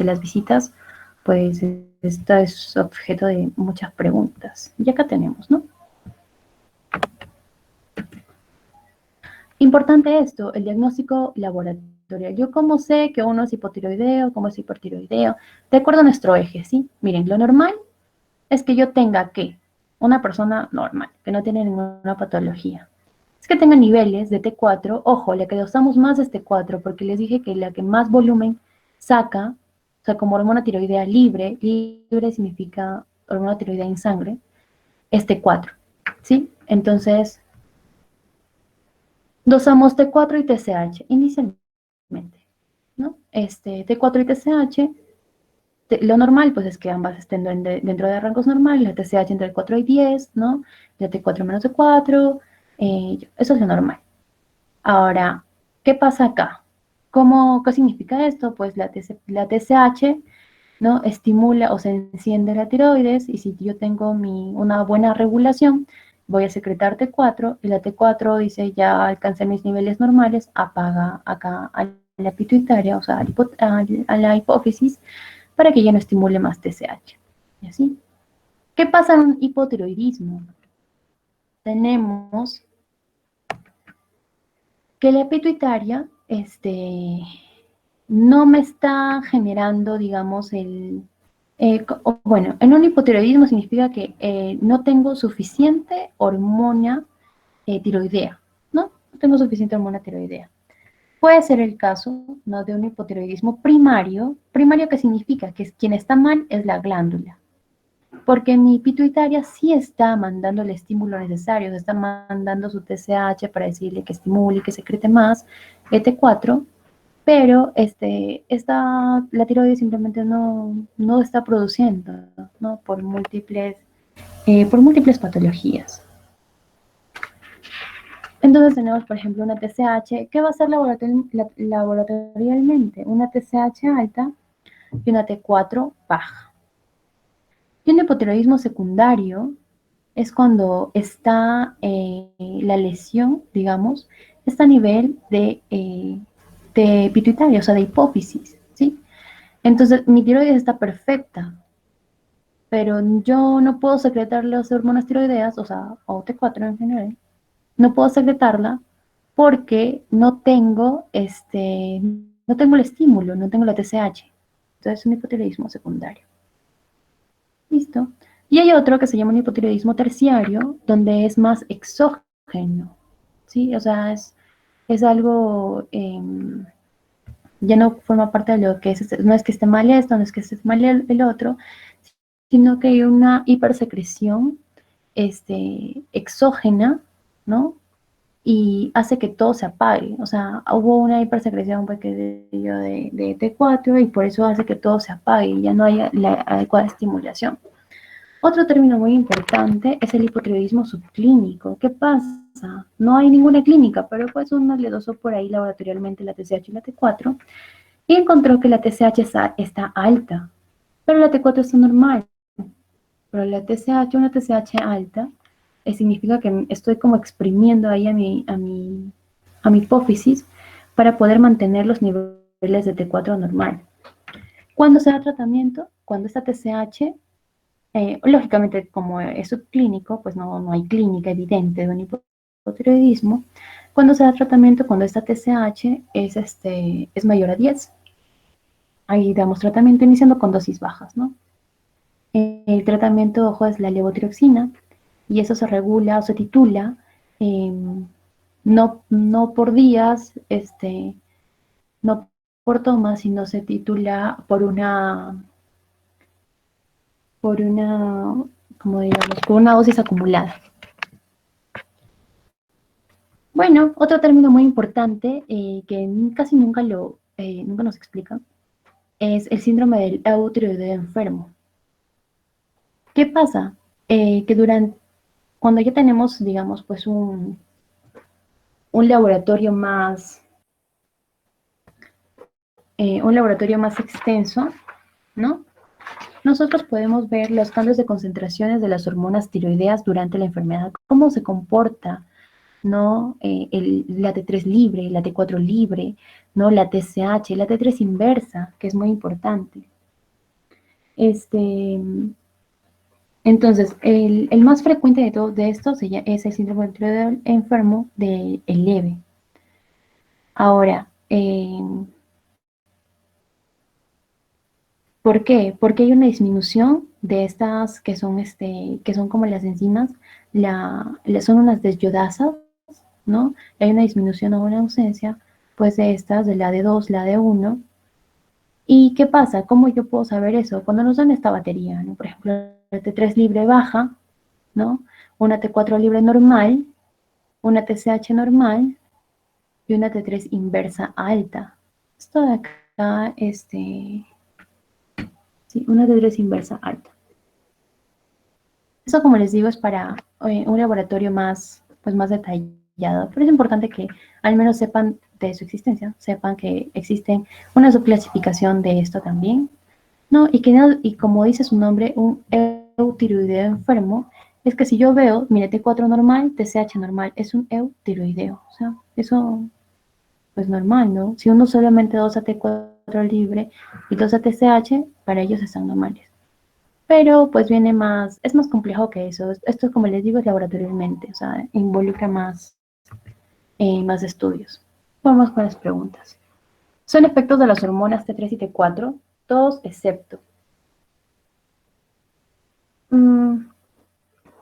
las visitas, pues esto es objeto de muchas preguntas. Y acá tenemos, ¿no? Importante esto, el diagnóstico laboratorial. Yo cómo sé que uno es hipotiroideo, cómo es hipertiroideo, de acuerdo a nuestro eje, ¿sí? Miren, lo normal es que yo tenga que una persona normal, que no tiene ninguna patología, es que tenga niveles de T4, ojo, la que dosamos más es T4, porque les dije que la que más volumen saca, o sea, como hormona tiroidea libre, libre significa hormona tiroidea en sangre, es T4, ¿sí? Entonces, dosamos T4 y TSH inicialmente, ¿no? T4 y TSH, lo normal pues es que ambas estén dentro de rangos normales, la TSH entre 4 y 10, ¿no? La T4 menos de 4, eso es lo normal. Ahora, ¿qué pasa acá? ¿Qué significa esto? Pues la TSH, ¿no? Estimula o se enciende la tiroides y si yo tengo una buena regulación, voy a secretar T4 y la T4 dice ya alcancé mis niveles normales, apaga acá a la pituitaria, o sea, a la hipófisis, para que ya no estimule más TSH. ¿Y así? ¿Qué pasa en un hipotiroidismo? Tenemos que la pituitaria no me está generando, digamos, bueno, en un hipotiroidismo significa que no tengo suficiente hormona tiroidea, ¿no? No tengo suficiente hormona tiroidea. Puede ser el caso, ¿no? De un hipotiroidismo primario. ¿Primario qué significa? Que quien está mal es la glándula. Porque mi pituitaria sí está mandando el estímulo necesario, está mandando su TSH para decirle que estimule, que secrete más, ET4, pero la tiroides simplemente no está produciendo, ¿no? Por múltiples patologías. Entonces tenemos, por ejemplo, una TSH, ¿qué va a hacer laboratorialmente? Una TSH alta y una T4 baja. Y un hipotiroidismo secundario es cuando está la lesión, digamos, está a nivel de pituitaria, o sea, de hipófisis, ¿sí? Entonces, mi tiroides está perfecta, pero yo no puedo secretar las hormonas tiroideas, o sea, o T4 en general, no puedo secretarla porque no tengo el estímulo, no tengo la TSH. Entonces, es un hipotiroidismo secundario. ¿Listo? Y hay otro que se llama un hipotiroidismo terciario, donde es más exógeno, ¿sí? O sea, es algo, ya no forma parte de lo que es, no es que esté mal esto, no es que esté mal el otro, sino que hay una hipersecreción exógena, ¿no? Y hace que todo se apague. O sea, hubo una hipersecreción pues, de T4 y por eso hace que todo se apague y ya no haya la adecuada estimulación. Otro término muy importante es el hipotiroidismo subclínico. ¿Qué pasa? No hay ninguna clínica, pero pues uno le dosó por ahí laboratorialmente la TSH y la T4 y encontró que la TSH está alta, pero la T4 está normal. Pero la TSH, una TSH alta, significa que estoy como exprimiendo ahí a mi hipófisis para poder mantener los niveles de T4 normal. ¿Cuándo se da tratamiento? Cuando esta TSH lógicamente, como es subclínico, pues no hay clínica evidente de un hipotiroidismo. Cuando se da tratamiento, cuando esta TSH es mayor a 10, ahí damos tratamiento iniciando con dosis bajas, ¿no? El tratamiento, ojo, es la levotiroxina y eso se regula o se titula eh, no por días, no por tomas, sino se titula por una, como digamos, por una dosis acumulada. Bueno, otro término muy importante que casi nunca nos explica es el síndrome del eutiroideo enfermo. ¿Qué pasa? Que cuando ya tenemos, digamos, pues un laboratorio más extenso, ¿no? nosotros podemos ver los cambios de concentraciones de las hormonas tiroideas durante la enfermedad, cómo se comporta, ¿no? La T3 libre, la T4 libre, ¿no? La TSH, la T3 inversa, que es muy importante. Entonces, el más frecuente de todo de estos es el síndrome tiroideo enfermo del leve. Ahora, ¿por qué? Porque hay una disminución de estas que son como las enzimas, son unas desyodasas, ¿no? Hay una disminución o una ausencia, pues de estas, de la D2, la D1. ¿Y qué pasa? ¿Cómo yo puedo saber eso? Cuando nos dan esta batería, ¿no? Por ejemplo, la T3 libre baja, ¿no? Una T4 libre normal, una TSH normal y una T3 inversa alta. Esto de acá, sí, una T3 inversa alta. Eso, como les digo, es para un laboratorio más, pues, más detallado, pero es importante que al menos sepan de su existencia, sepan que existe una subclasificación de esto también, ¿no? Y como dice su nombre, un eutiroideo enfermo, es que si yo veo, mire, T4 normal, TSH normal, es un eutiroideo, o sea, eso pues normal, ¿no? Si uno solamente dosa T4 libre y dosa TSH, para ellos están normales. Pero pues viene más, es más complejo que eso. Esto, como les digo, es laboratorialmente, o sea, involucra más estudios. Vamos con las preguntas. Son efectos de las hormonas T3 y T4, todos excepto.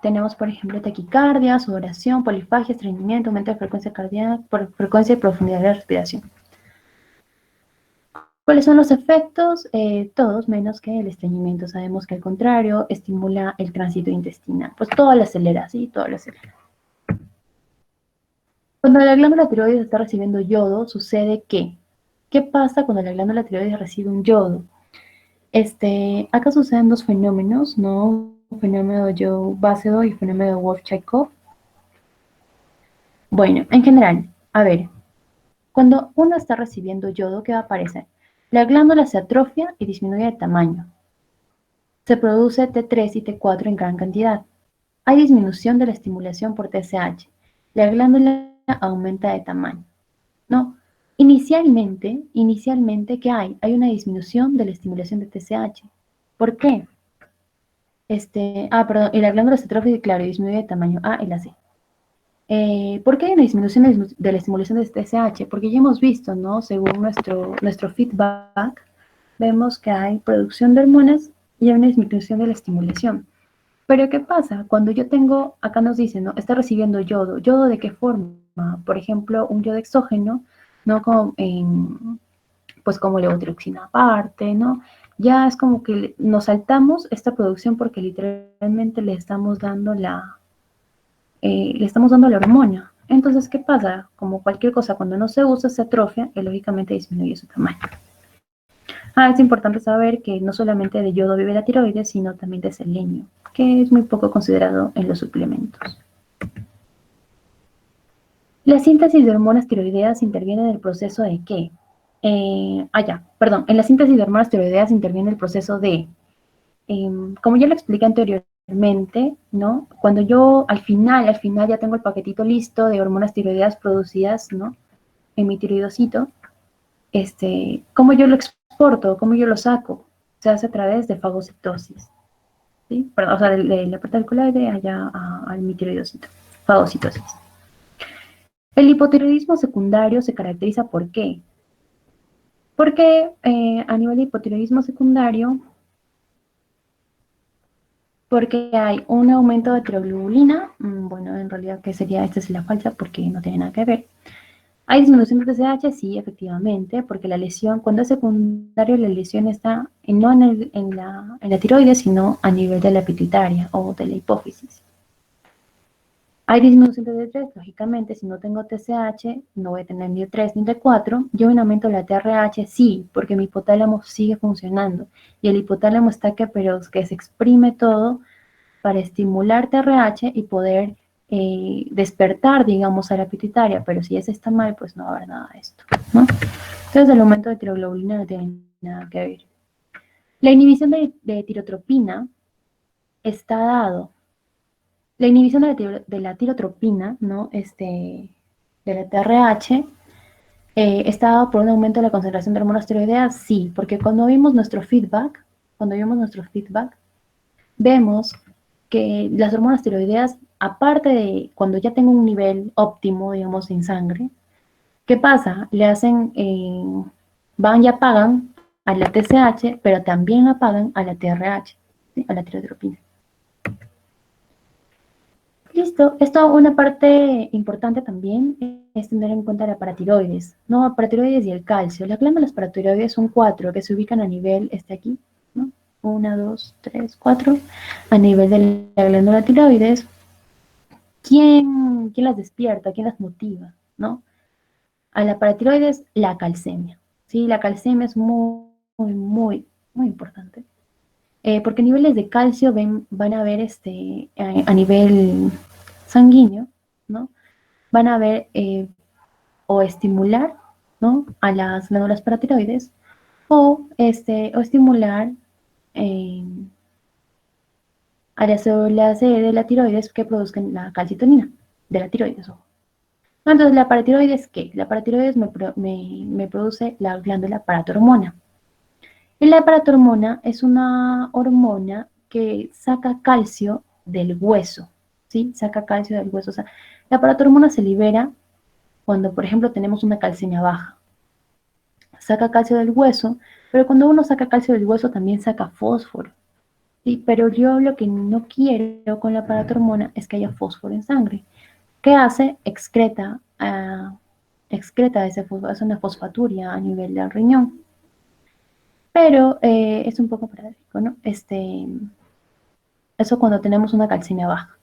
Tenemos, por ejemplo, taquicardia, sudoración, polifagia, estreñimiento, aumento de frecuencia cardíaca, por frecuencia y profundidad de la respiración. ¿Cuáles son los efectos? Todos menos que el estreñimiento. Sabemos que al contrario estimula el tránsito intestinal. Pues todo lo acelera, ¿sí? Todo lo acelera. Cuando la glándula tiroides está recibiendo yodo, sucede que, ¿qué pasa cuando la glándula tiroides recibe un yodo? Acá suceden dos fenómenos, ¿no? Fenómeno de Joe-Basedow y fenómeno de Wolff-Chaikoff. Bueno, en general, a ver, cuando uno está recibiendo yodo, ¿qué va a aparecer? La glándula se atrofia y disminuye de tamaño. Se produce T3 y T4 en gran cantidad. Hay disminución de la estimulación por TSH. La glándula aumenta de tamaño. No, inicialmente, ¿qué hay? Hay una disminución de la estimulación de TSH. ¿Por qué? Perdón, y la glándula se atrofia, claro, y disminuye de tamaño. A y la C. ¿Por qué hay una disminución de la estimulación de TSH? Porque ya hemos visto, ¿no? Según nuestro feedback, vemos que hay producción de hormonas y hay una disminución de la estimulación. Pero ¿qué pasa? Cuando yo tengo, acá nos dicen, ¿no? Está recibiendo yodo. ¿Yodo de qué forma? Por ejemplo, un yodo exógeno, ¿no? Pues como levotiroxina aparte, ¿no? Ya es como que nos saltamos esta producción porque literalmente le estamos dando la hormona. Entonces, ¿qué pasa? Como cualquier cosa, cuando no se usa, se atrofia y lógicamente disminuye su tamaño. Es importante saber que no solamente de yodo vive la tiroides, sino también de selenio, que es muy poco considerado en los suplementos. La síntesis de hormonas tiroideas interviene en el proceso de ¿qué? En la síntesis de hormonas tiroideas interviene el proceso de, como ya lo expliqué anteriormente, ¿no? Cuando yo al final ya tengo el paquetito listo de hormonas tiroideas producidas, ¿no? En mi tiroidocito, ¿cómo yo lo exporto? ¿Cómo yo lo saco? Se hace a través de fagocitosis, ¿sí? Perdón, o sea, de la parte del coloide allá al mi tiroidocito, fagocitosis. El hipotiroidismo secundario se caracteriza ¿por qué? Porque a nivel de hipotiroidismo secundario, porque hay un aumento de tiroglobulina, bueno, en realidad, ¿qué sería? Esta es la falsa porque no tiene nada que ver. ¿Hay disminución de TSH? Sí, efectivamente, porque la lesión, cuando es secundario, la lesión está no en la tiroides, sino a nivel de la pituitaria o de la hipófisis. Hay disminución de D3, lógicamente, si no tengo TSH, no voy a tener ni D3 ni D4. Yo un aumento de la TRH, sí, porque mi hipotálamo sigue funcionando. Y el hipotálamo está pero que se exprime todo para estimular TRH y poder despertar, digamos, a la pituitaria. Pero si ese está mal, pues no va a haber nada de esto, ¿no? Entonces el aumento de tiroglobulina no tiene nada que ver. La inhibición de tirotropina está dado. La inhibición de la tirotropina, ¿no? De la TRH, ¿está dado por un aumento de la concentración de hormonas tiroideas? Sí, porque cuando vemos nuestro feedback, vemos que las hormonas tiroideas, aparte de cuando ya tengo un nivel óptimo, digamos, en sangre, ¿qué pasa? Van y apagan a la TSH, pero también apagan a la TRH, ¿sí? A la tirotropina. Listo, esto una parte importante también es tener en cuenta la paratiroides, ¿no? Paratiroides y el calcio. Las glándulas paratiroides son 4 que se ubican a nivel, aquí, ¿no? 1, 2, 3, 4, a nivel de la glándula tiroides. ¿Quién las despierta? ¿Quién las motiva? ¿No? A la paratiroides, la calcemia. ¿Sí? La calcemia es muy, muy, muy, muy importante. Porque niveles de calcio van a ver a nivel sanguíneo, ¿no? Van a ver o estimular, ¿no? A las glándulas paratiroides o estimular eh, a las células de la tiroides que produzcan la calcitonina de la tiroides. Ojo. Entonces, ¿la paratiroides qué? La paratiroides me produce la glándula paratormona. Y la paratormona es una hormona que saca calcio del hueso, ¿sí? Saca calcio del hueso. O sea, la paratormona se libera cuando, por ejemplo, tenemos una calcemia baja. Saca calcio del hueso, pero cuando uno saca calcio del hueso también saca fósforo. ¿Sí? Pero yo lo que no quiero con la paratormona es que haya fósforo en sangre. ¿Qué hace? Excreta ese fósforo, hace una fosfaturia a nivel del riñón. Pero es un poco paradójico, ¿no? Eso cuando tenemos una calcemia baja.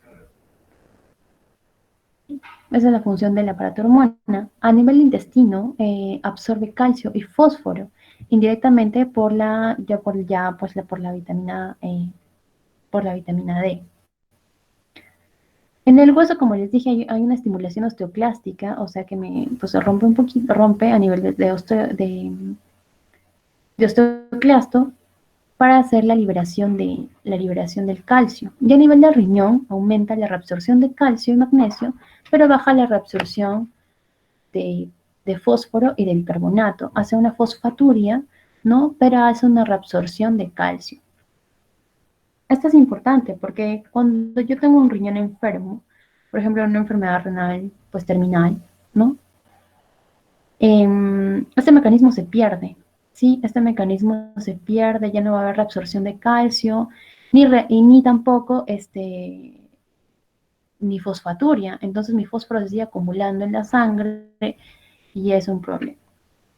Esa es la función del aparato hormona. A nivel intestino, absorbe calcio y fósforo indirectamente por la vitamina D. En el hueso, como les dije, hay una estimulación osteoclástica, o sea que pues rompe un poquito, rompe a nivel de osteoclasto para hacer la liberación del calcio. Y a nivel del riñón aumenta la reabsorción de calcio y magnesio, pero baja la reabsorción de, de fósforo y de bicarbonato. Hace una fosfaturia, ¿no? Pero hace una reabsorción de calcio. Esto es importante porque cuando yo tengo un riñón enfermo, por ejemplo, una enfermedad renal, pues terminal, ¿no? Este mecanismo se pierde, ¿sí? Este mecanismo se pierde, ya no va a haber reabsorción de calcio, ni tampoco ni fosfaturia. Entonces mi fósforo se sigue acumulando en la sangre y es un problema,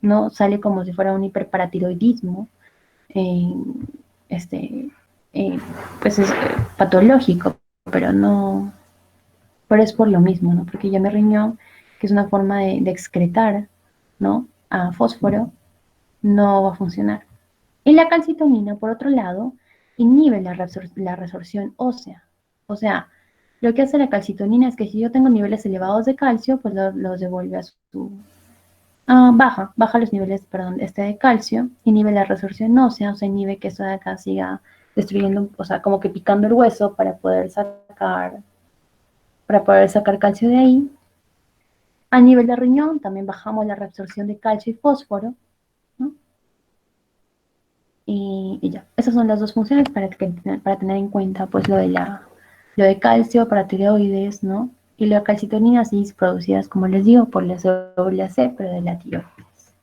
¿no? Sale como si fuera un hiperparatiroidismo, eh, este, pues es patológico, pero no, pero es por lo mismo, ¿no? Porque ya mi riñón, que es una forma de excretar, ¿no? A fósforo, no va a funcionar. Y la calcitonina, por otro lado, inhibe la resorción ósea. O sea, lo que hace la calcitonina es que si yo tengo niveles elevados de calcio, pues los devuelve a su... baja los niveles, perdón, de calcio, inhibe la resorción ósea, o sea, inhibe que eso de acá siga destruyendo, o sea, como que picando el hueso para poder sacar calcio de ahí. A nivel de riñón, también bajamos la reabsorción de calcio y fósforo, ¿no? Y ya, esas son las dos funciones para tener en cuenta, pues, lo de calcio para tiroides, ¿no? Y la calcitonina, sí, producidas, como les digo, por la célula C, pero de la tiroides.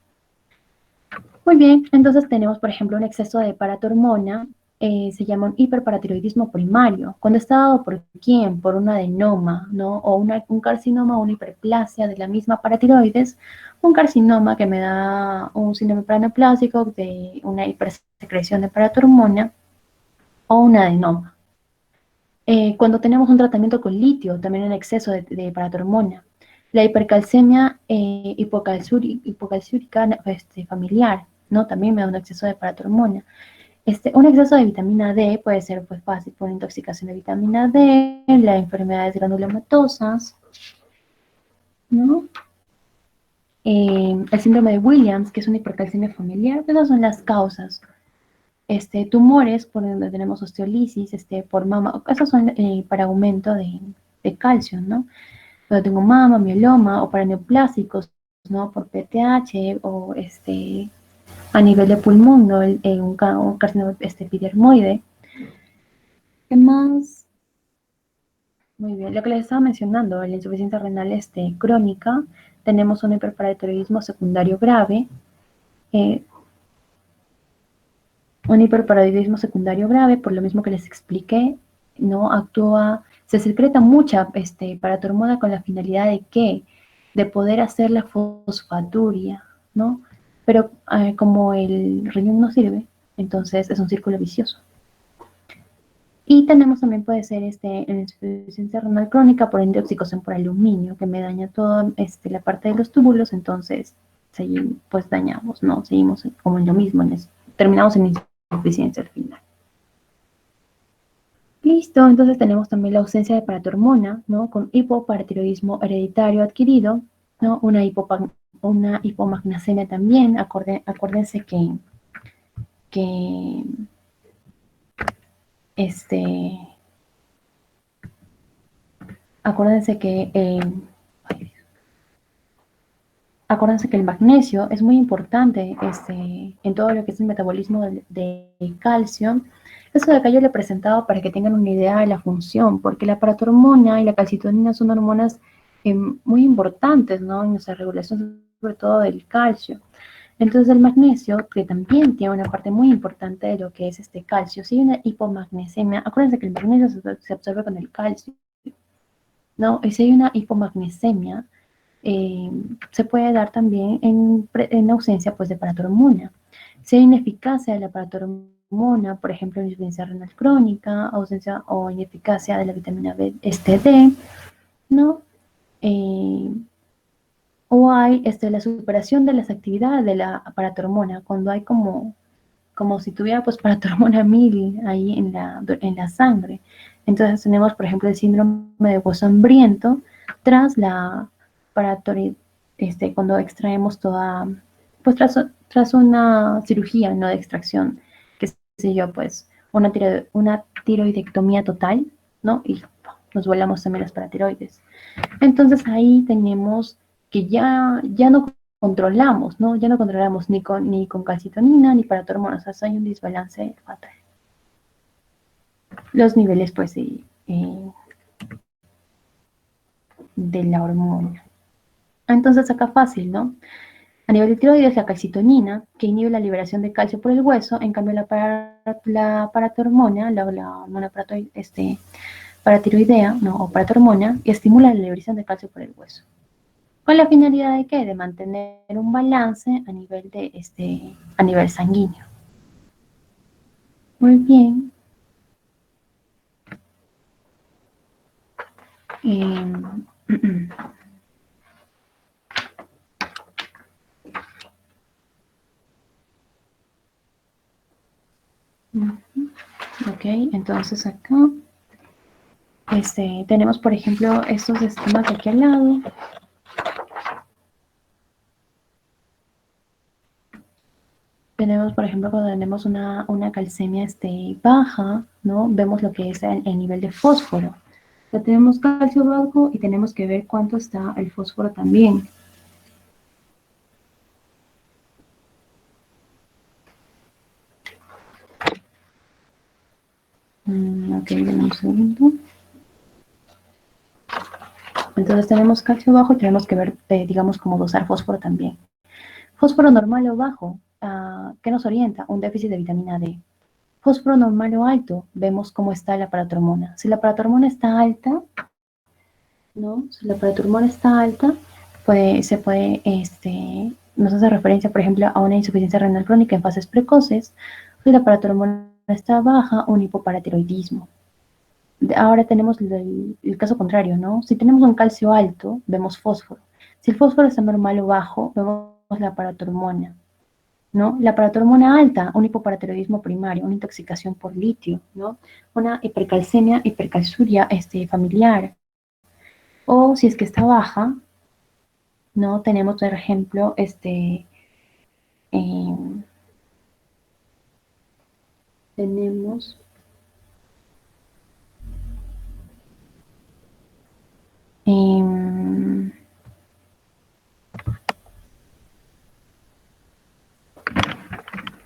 Muy bien, entonces tenemos, por ejemplo, un exceso de paratormona, se llama un hiperparatiroidismo primario. Cuando está dado por quién, por un adenoma, ¿no? O un carcinoma o una hiperplasia de la misma paratiroides, un carcinoma que me da un síndrome paraneoplásico de una hipersecreción de paratormona o un adenoma. Cuando tenemos un tratamiento con litio, también en exceso de paratormona. La hipercalcemia hipocalciúrica familiar, ¿no? También me da un exceso de paratormona. Un exceso de vitamina D puede ser pues, fácil por intoxicación de vitamina D, las enfermedades granulomatosas, ¿no? El síndrome de Williams, que es una hipercalcemia familiar, esas son las causas. tumores por donde tenemos osteolisis, por mama, esos son para aumento de calcio, ¿no? Cuando tengo mama, mieloma o para neoplásicos, ¿no? Por PTH o a nivel de pulmón, ¿no? Un carcinoma epidermoide. ¿Qué más? Muy bien, lo que les estaba mencionando, la insuficiencia renal crónica, tenemos un hiperparatiroidismo secundario grave, eh, un hiperparatiroidismo secundario grave, por lo mismo que les expliqué, no actúa, se secreta mucha paratormona con la finalidad de ¿qué? De poder hacer la fosfaturia, ¿no? Pero como el riñón no sirve, entonces es un círculo vicioso. Y tenemos también puede ser la insuficiencia renal crónica por intoxicación por aluminio, que me daña toda la parte de los túbulos, entonces pues dañamos, ¿no? Seguimos como en lo mismo, terminamos en insuficiencia al final. Listo, entonces tenemos también la ausencia de paratormona, ¿no? Con hipoparatiroidismo hereditario adquirido, ¿no? Una hipomagnesemia también, acuérdense que acuérdense que acuérdense que el magnesio es muy importante en todo lo que es el metabolismo de calcio. Eso de acá yo le he presentado para que tengan una idea de la función, porque la paratormona y la calcitonina son hormonas muy importantes, ¿no? En nuestra regulación, sobre todo del calcio. Entonces el magnesio, que también tiene una parte muy importante de lo que es calcio, si hay una hipomagnesemia, acuérdense que el magnesio se absorbe con el calcio, ¿no? Y si hay una hipomagnesemia, se puede dar también en ausencia pues, de paratormona. Si hay ineficacia de la paratormona, por ejemplo, insuficiencia renal crónica, ausencia o ineficacia de la vitamina B, D, ¿no? O hay la superación de las actividades de la paratormona, cuando hay como si tuviera pues paratormona 1000 ahí en la sangre. Entonces tenemos, por ejemplo, el síndrome de hueso hambriento tras la paratori, cuando extraemos toda, pues tras una cirugía, no de extracción, que sé yo, pues una tiroidectomía total, ¿no? Y nos volamos también las paratiroides. Entonces ahí tenemos que ya no controlamos, ¿no? Ya no controlamos ni con calcitonina ni paratormona, o sea, hay un desbalance fatal. Los niveles, pues, de la hormona. Entonces acá fácil, ¿no? A nivel de tiroides, la calcitonina, que inhibe la liberación de calcio por el hueso, en cambio la paratormona, la hormona paratiroidea, ¿no? O paratormona, estimula la liberación de calcio por el hueso. ¿Con la finalidad de qué? De mantener un balance a nivel sanguíneo. Muy bien. Ok, entonces acá tenemos, por ejemplo, estos esquemas de aquí al lado. Tenemos, por ejemplo, cuando tenemos una calcemia baja, ¿no? Vemos lo que es el nivel de fósforo. Ya tenemos calcio bajo y tenemos que ver cuánto está el fósforo también. Ok, denme un segundo. Entonces tenemos calcio bajo y tenemos que ver, digamos, cómo dosar fósforo también. Fósforo normal o bajo, ¿qué nos orienta? Un déficit de vitamina D. Fósforo normal o alto, vemos cómo está la paratormona. Si la paratormona está alta, ¿no? Si la paratormona está alta, se puede, nos hace referencia, por ejemplo, a una insuficiencia renal crónica en fases precoces. Si la paratormona está baja, un hipoparatiroidismo. Ahora tenemos el caso contrario, ¿no? Si tenemos un calcio alto, vemos fósforo. Si el fósforo está normal o bajo, vemos la paratormona, ¿no? La paratormona alta, un hipoparatiroidismo primario, una intoxicación por litio, ¿no? Una hipercalcemia, hipercalciuria familiar. O si es que está baja, ¿no? Tenemos, por ejemplo, eh, tenemos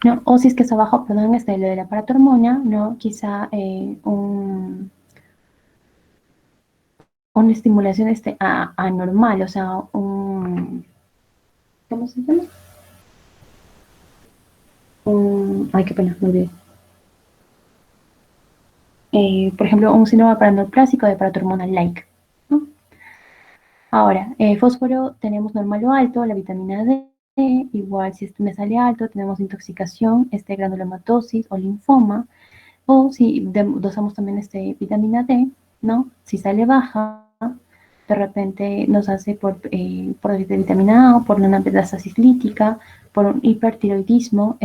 ¿no? O si es que es abajo, perdón, lo de la paratormona, ¿no? Quizá una estimulación anormal, o sea, ¿cómo se llama? Ay, qué pena, me olvidé. Por ejemplo, un síndrome paraneoplásico de paratormona-like, ¿no? Ahora, fósforo tenemos normal o alto, la vitamina D, igual si me sale alto, tenemos intoxicación, granulomatosis o linfoma, o si dosamos también vitamina D, ¿no? Si sale baja, de repente nos hace por vitamina A o por una metastasis lítica, por un hipertiroidismo,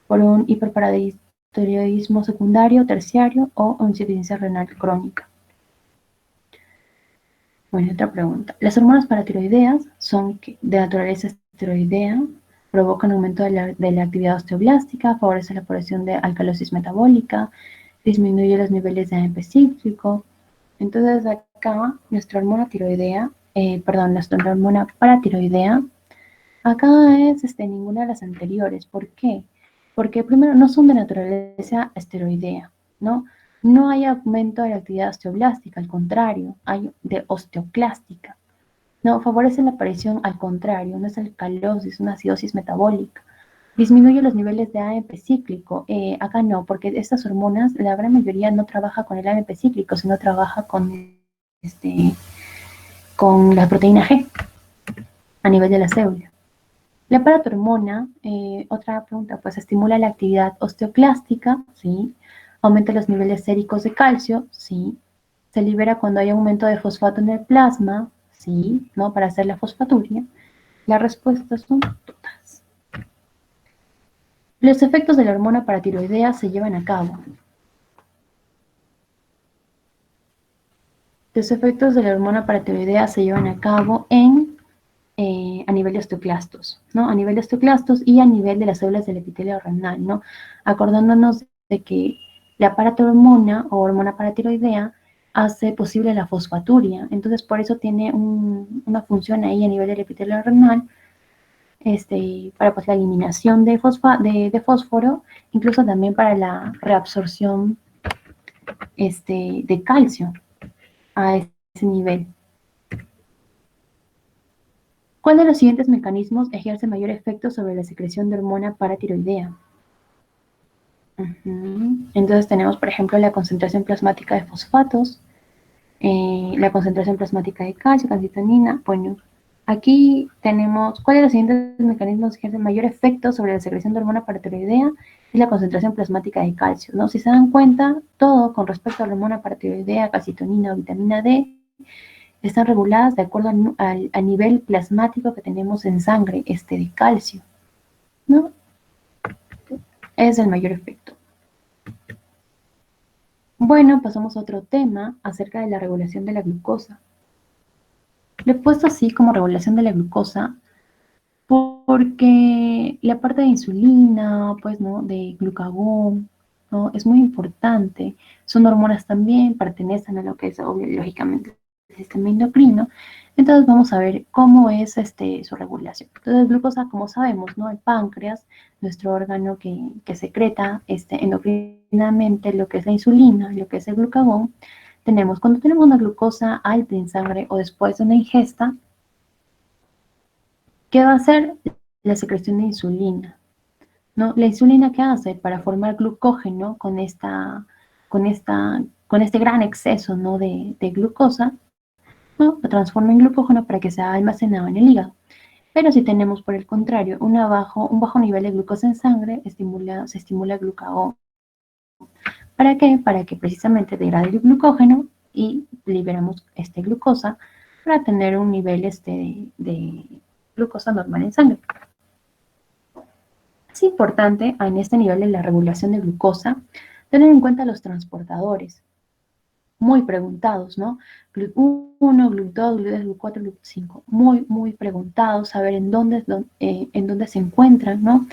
por un hiperparatiroidismo secundario, terciario o insuficiencia renal crónica. Bueno, otra pregunta. Las hormonas paratiroideas son de naturaleza esteroidea, provocan aumento de la actividad osteoblástica, favorece la aparición de alcalosis metabólica, disminuye los niveles de AMP cíclico. Entonces acá nuestra hormona tiroidea, nuestra hormona paratiroidea, acá es ninguna de las anteriores. ¿Por qué? Porque primero no son de naturaleza esteroidea, ¿no? No hay aumento de la actividad osteoblástica, al contrario, hay de osteoclástica. No, favorece la aparición al contrario, no es alcalosis, una acidosis metabólica. Disminuye los niveles de AMP cíclico. Acá no, porque estas hormonas, la gran mayoría no trabaja con el AMP cíclico, sino trabaja con la proteína G a nivel de la célula. La paratormona, otra pregunta, pues estimula la actividad osteoclástica, ¿sí? Aumenta los niveles séricos de calcio, ¿sí? Se libera cuando hay aumento de fosfato en el plasma, ¿sí? ¿No? Para hacer la fosfaturia. Las respuestas son todas. Los efectos de la hormona paratiroidea se llevan a cabo. Los efectos de la hormona paratiroidea se llevan a cabo a nivel de osteoclastos, ¿no? A nivel de osteoclastos y a nivel de las células del epitelio renal, ¿no? Acordándonos de que la paratormona o hormona paratiroidea hace posible la fosfaturia, entonces por eso tiene una función ahí a nivel del epitelio renal, para pues, la eliminación de fósforo, incluso también para la reabsorción de calcio a ese nivel. ¿Cuál de los siguientes mecanismos ejerce mayor efecto sobre la secreción de hormona paratiroidea? Entonces tenemos, por ejemplo, la concentración plasmática de fosfatos, la concentración plasmática de calcio, calcitonina. Bueno, aquí tenemos, ¿cuál de los siguientes mecanismos ejercen mayor efecto sobre la secreción de hormona paratiroidea? Es la concentración plasmática de calcio, ¿no? Si se dan cuenta, todo con respecto a la hormona paratiroidea, calcitonina o vitamina D, están reguladas de acuerdo al nivel plasmático que tenemos en sangre, de calcio, ¿no? Es el mayor efecto. Bueno, pasamos a otro tema acerca de la regulación de la glucosa. Lo he puesto así como regulación de la glucosa porque la parte de insulina, pues, ¿no? De glucagón, ¿no? Es muy importante. Son hormonas también, pertenecen a lo que es, lógicamente, el sistema endocrino. Entonces vamos a ver cómo es su regulación. Entonces, glucosa, como sabemos, ¿no? El páncreas, nuestro órgano que secreta endocrinamente lo que es la insulina, lo que es el glucagón, cuando tenemos una glucosa alta en sangre o después de una ingesta, ¿qué va a hacer? La secreción de insulina, ¿no? La insulina, ¿qué hace? Para formar glucógeno con este gran exceso, ¿no? de glucosa, ¿no? Lo transforma en glucógeno para que sea almacenado en el hígado. Pero si tenemos, por el contrario, un bajo nivel de glucosa en sangre, se estimula el glucagón. ¿Para qué? Para que precisamente degrade el glucógeno y liberamos glucosa para tener un nivel de glucosa normal en sangre. Es importante en este nivel de la regulación de glucosa tener en cuenta los transportadores, muy preguntados, ¿no? GLUT1, GLUT2, GLUT3, GLUT4, GLUT5, muy preguntados, saber en dónde se encuentran, ¿no?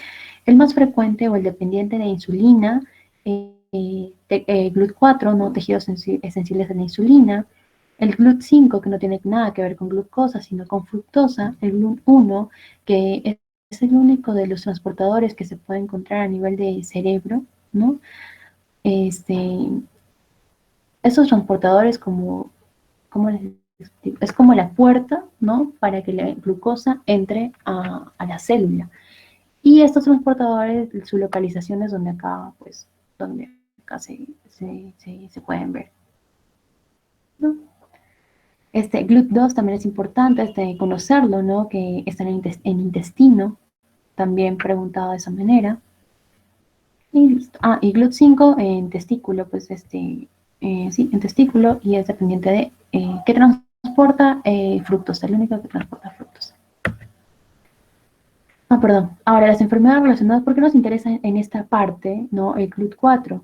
El más frecuente o el dependiente de insulina, GLUT4, ¿no? Tejidos sensibles a la insulina, el GLUT5, que no tiene nada que ver con glucosa, sino con fructosa, el GLUT1, que es el único de los transportadores que se puede encontrar a nivel de cerebro, ¿no? Esos transportadores es como la puerta, ¿no? Para que la glucosa entre a la célula. Y estos transportadores, su localización es donde acá, pues, donde acá se pueden ver, ¿no? GLUT2 también es importante conocerlo, ¿no? Que está en el intestino, también preguntado de esa manera. Y listo. Y GLUT5 en testículo, pues sí, en testículo, y es dependiente de qué transporta fructosa, el único que transporta fructosa. Perdón. Ahora, las enfermedades relacionadas, ¿por qué nos interesa en esta parte, no? El GLUT4,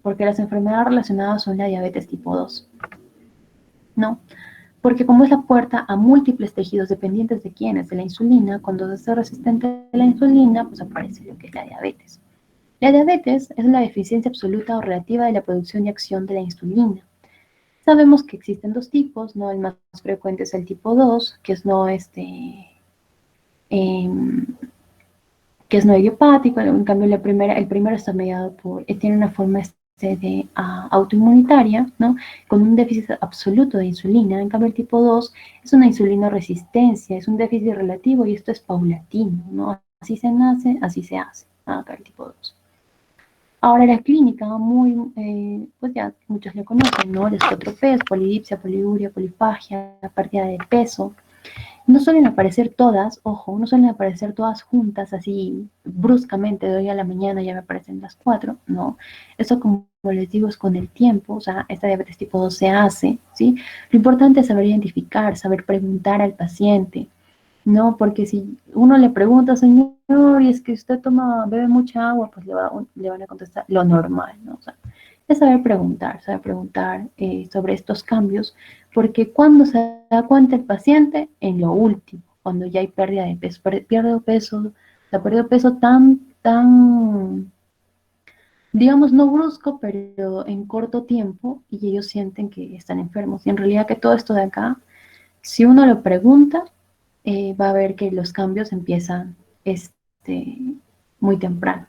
porque las enfermedades relacionadas son la diabetes tipo 2, ¿no? Porque como es la puerta a múltiples tejidos dependientes de quiénes, de la insulina, cuando se hace resistente a la insulina, pues aparece lo que es la diabetes. La diabetes es la deficiencia absoluta o relativa de la producción y acción de la insulina. Sabemos que existen dos tipos, ¿no? El más frecuente es el tipo 2, que es que es no idiopático. En cambio el primero está mediado tiene una forma de autoinmunitaria, ¿no? Con un déficit absoluto de insulina. En cambio el tipo 2 es una insulinoresistencia, es un déficit relativo y esto es paulatino, ¿no? Así se nace, así se hace. Acá el tipo 2. Ahora la clínica, pues ya muchos lo conocen, ¿no? Descotropes, polidipsia, poliuria, polifagia, pérdida de peso. No suelen aparecer todas, ojo, no suelen aparecer todas juntas, así bruscamente, de hoy a la mañana ya me aparecen las 4, no. Eso, como les digo, es con el tiempo, o sea, esta diabetes tipo 2 se hace, ¿sí? Lo importante es saber identificar, saber preguntar al paciente, ¿no? Porque si uno le pregunta, señor, y es que usted bebe mucha agua, pues le van a contestar lo normal, ¿no? O sea, es saber preguntar sobre estos cambios, porque cuando se da cuenta el paciente, en lo último, cuando ya hay pérdida de peso, perdió peso tan, digamos, no brusco, pero en corto tiempo, y ellos sienten que están enfermos. Y en realidad que todo esto de acá, si uno lo pregunta, va a ver que los cambios empiezan muy temprano.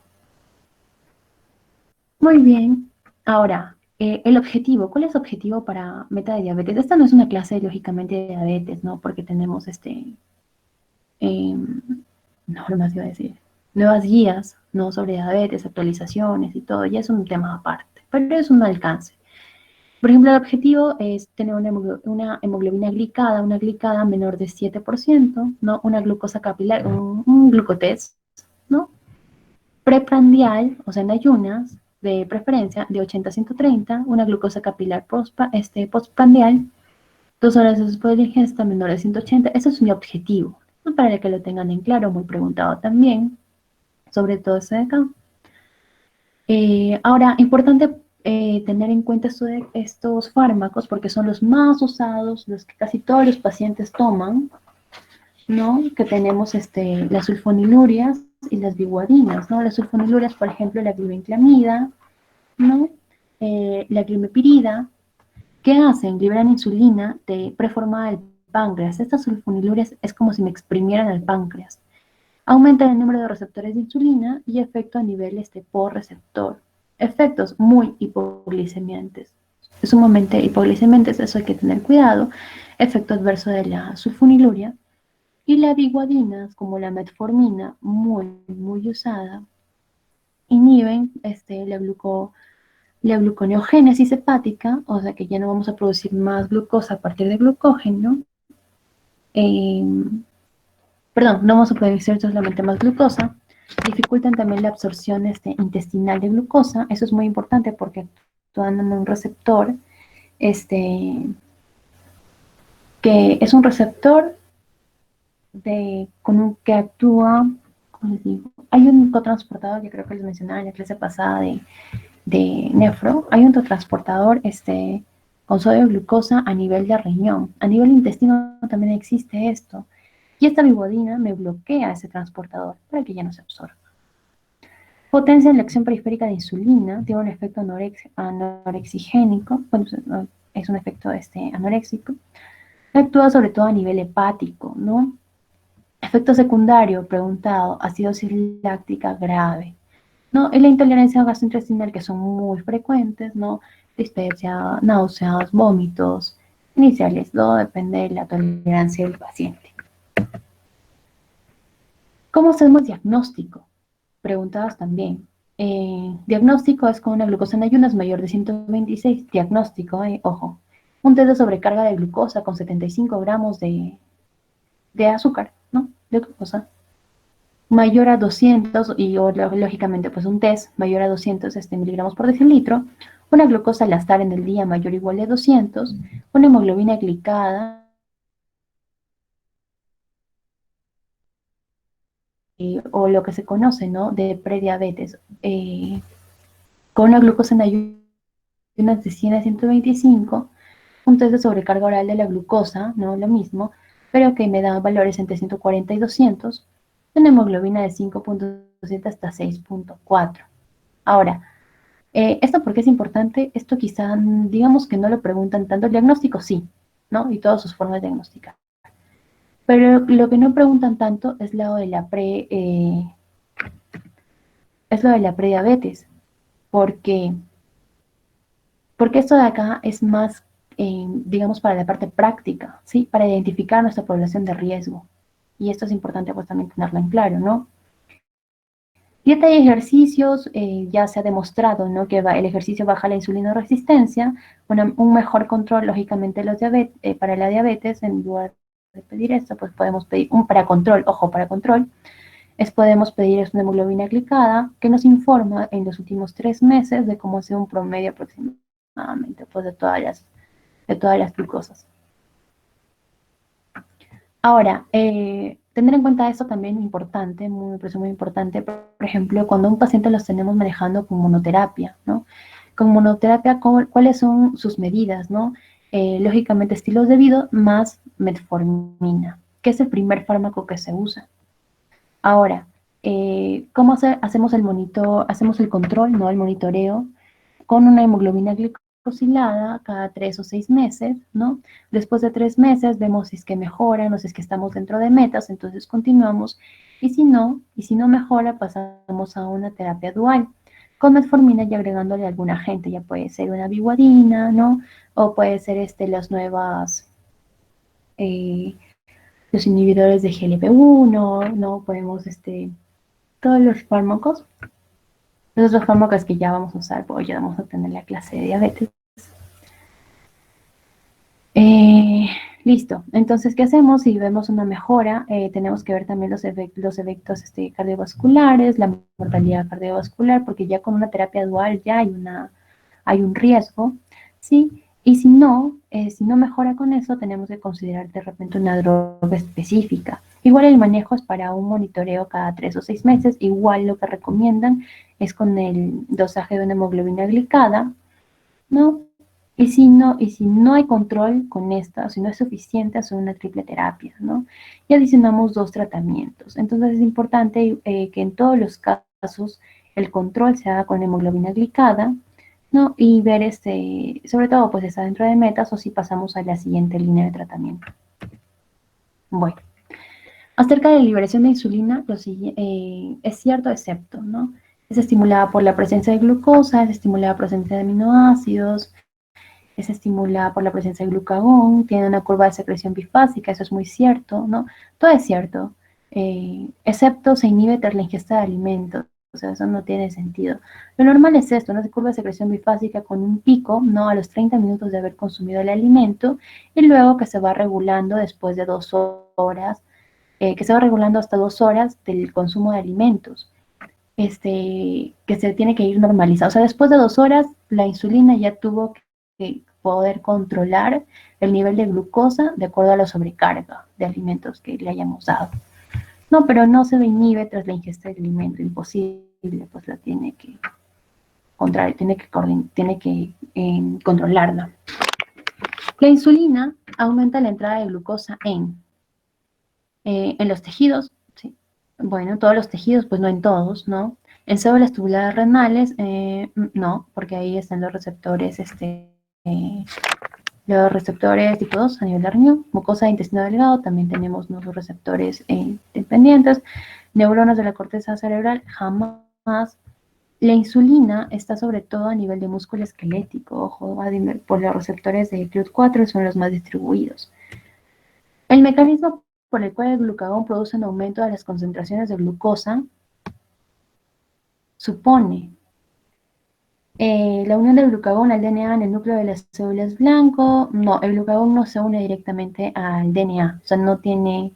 Muy bien. Ahora, el objetivo. ¿Cuál es el objetivo para meta de diabetes? Esta no es una clase, lógicamente, de diabetes, ¿no? Porque tenemos normas, iba a decir, nuevas guías, ¿no? Sobre diabetes, actualizaciones y todo. Ya es un tema aparte, pero es un alcance. Por ejemplo, el objetivo es tener una hemoglobina glicada, una glicada menor de 7%, ¿no? Una glucosa capilar, un glucotest, ¿no? Preprandial, o sea, en ayunas, de preferencia, de 80 a 130, una glucosa capilar postprandial, 2 horas después de la ingesta, menor de 180. Ese es mi objetivo, ¿no? Para que lo tengan en claro, muy preguntado también, sobre todo ese de acá. Ahora, importante tener en cuenta estos fármacos porque son los más usados, los que casi todos los pacientes toman, ¿no? Que tenemos las sulfonilurias y las biguadinas, ¿no? Las sulfonilurias, por ejemplo, la glibenclamida, ¿no? La glimepirida, ¿qué hacen? Liberan insulina preformada del páncreas. Estas sulfonilurias es como si me exprimieran el páncreas. Aumentan el número de receptores de insulina y efecto a nivel por receptor. Efectos muy hipoglicemiantes. Sumamente hipoglicemiantes, eso hay que tener cuidado. Efecto adverso de la sulfoniluria. Y la biguadina, como la metformina, muy usada, inhiben la gluconeogénesis hepática, o sea que ya no vamos a producir más glucosa a partir de glucógeno. Eh, Perdón, no vamos a producir solamente más glucosa. Dificultan también la absorción intestinal de glucosa. Eso es muy importante porque actúan en un receptor que es un receptor que actúa, ¿cómo les digo? Hay un cotransportador que creo que les mencionaba en la clase pasada de nefro. Hay un cotransportador con sodio y glucosa a nivel de riñón. A nivel intestino también existe esto. Y esta biguadina me bloquea ese transportador para que ya no se absorba. Potencia en la acción periférica de insulina, tiene un efecto anorexigénico, bueno, es un efecto anoréxico. Actúa sobre todo a nivel hepático, ¿no? Efecto secundario, preguntado, acidosis láctica grave, ¿no? Y la intolerancia gastrointestinal, que son muy frecuentes, ¿no? Dispepsia, náuseas, vómitos iniciales, todo depende de la tolerancia del paciente. ¿Cómo hacemos diagnóstico? Preguntadas también. Diagnóstico es con una glucosa en ayunas mayor de 126. Diagnóstico, ojo. Un test de sobrecarga de glucosa con 75 gramos de azúcar, ¿no? De glucosa. Mayor a 200, y lógicamente pues un test mayor a 200 miligramos por decilitro. Una glucosa al azar en el día mayor o igual a 200. Una hemoglobina glicada o lo que se conoce, ¿no? De prediabetes. Con una glucosa en ayunas de 100 a 125, un test de sobrecarga oral de la glucosa, no lo mismo, pero que me da valores entre 140 y 200, una hemoglobina de 5.7 hasta 6.4. Ahora, ¿esto por qué es importante? Esto quizá, digamos que no lo preguntan tanto, el diagnóstico sí, ¿no? Y todas sus formas de diagnosticar. Pero lo que no preguntan tanto es lo de la es lo de la prediabetes, porque porque esto de acá es más, digamos, para la parte práctica, ¿sí? Para identificar nuestra población de riesgo. Y esto es importante pues también tenerlo en claro, ¿no? Dieta y ejercicios, ya se ha demostrado, ¿no? Que el ejercicio baja la insulina resistencia, un mejor control, lógicamente, para la diabetes, en lugar de pedir esto, pues podemos pedir un para control, ojo, para control, podemos pedir una hemoglobina glicada que nos informa en los últimos 3 meses de cómo ha sido un promedio aproximadamente pues, de todas las glucosas. Ahora, tener en cuenta esto también es importante, me parece muy importante, por ejemplo, cuando a un paciente los tenemos manejando con monoterapia, ¿no? Con monoterapia, ¿cuáles son sus medidas, no? Lógicamente, estilos de vida más metformina, que es el primer fármaco que se usa. Ahora, ¿cómo hacemos hacemos el control, no el monitoreo, con una hemoglobina glicosilada cada 3 o 6 meses, ¿no? Después de 3 meses vemos si es que mejora, no si es que estamos dentro de metas, entonces continuamos, y si no mejora, pasamos a una terapia dual, con metformina y agregándole algún agente, ya puede ser una biguadina, ¿no? O puede ser las nuevas, eh, los inhibidores de GLP-1, ¿no? Podemos, todos los fármacos, los otros fármacos que ya vamos a usar, pues ya vamos a tener la clase de diabetes. Eh, Listo. Entonces, ¿qué hacemos? Si vemos una mejora, tenemos que ver también los efectos cardiovasculares, la mortalidad cardiovascular, porque ya con una terapia dual ya hay un riesgo, ¿sí? Y si no mejora con eso, tenemos que considerar de repente una droga específica. Igual el manejo es para un monitoreo cada 3 o 6 meses. Igual lo que recomiendan es con el dosaje de una hemoglobina glicada, ¿no? Y si no hay control con esta, si no es suficiente, hacer una triple terapia, ¿no? Y adicionamos 2 tratamientos. Entonces es importante que en todos los casos el control se haga con hemoglobina glicada, ¿no? Y ver, sobre todo, pues está dentro de metas o si pasamos a la siguiente línea de tratamiento. Bueno, acerca de la liberación de insulina, es cierto excepto, ¿no? Es estimulada por la presencia de glucosa, es estimulada por la presencia de aminoácidos, es estimulada por la presencia de glucagón, tiene una curva de secreción bifásica, eso es muy cierto, ¿no? Todo es cierto, excepto se inhibe tras la ingesta de alimentos, o sea, eso no tiene sentido. Lo normal es esto, una curva de secreción bifásica con un pico, ¿no? A los 30 minutos de haber consumido el alimento, y luego que se va regulando después de 2 horas, que se va regulando hasta 2 horas del consumo de alimentos. Que se tiene que ir normalizando. O sea, después de 2 horas, la insulina ya tuvo que poder controlar el nivel de glucosa de acuerdo a la sobrecarga de alimentos que le hayamos dado. No, pero no se inhibe tras la ingesta del alimento, imposible, pues la tiene que controlarla. La insulina aumenta la entrada de glucosa en los tejidos, ¿sí? Bueno, todos los tejidos, pues no en todos, ¿no? En células tubulares renales, no, porque ahí están eh, los receptores tipo 2 a nivel de riñón. Mucosa de intestino delgado, también tenemos nuestros receptores dependientes. Neuronas de la corteza cerebral, jamás. La insulina está sobre todo a nivel de músculo esquelético, ojo, por los receptores de CLUT4 son los más distribuidos. El mecanismo por el cual el glucagón produce un aumento de las concentraciones de glucosa supone la unión del glucagón al DNA en el núcleo de las células blanco. No, el glucagón no se une directamente al DNA, o sea, no tiene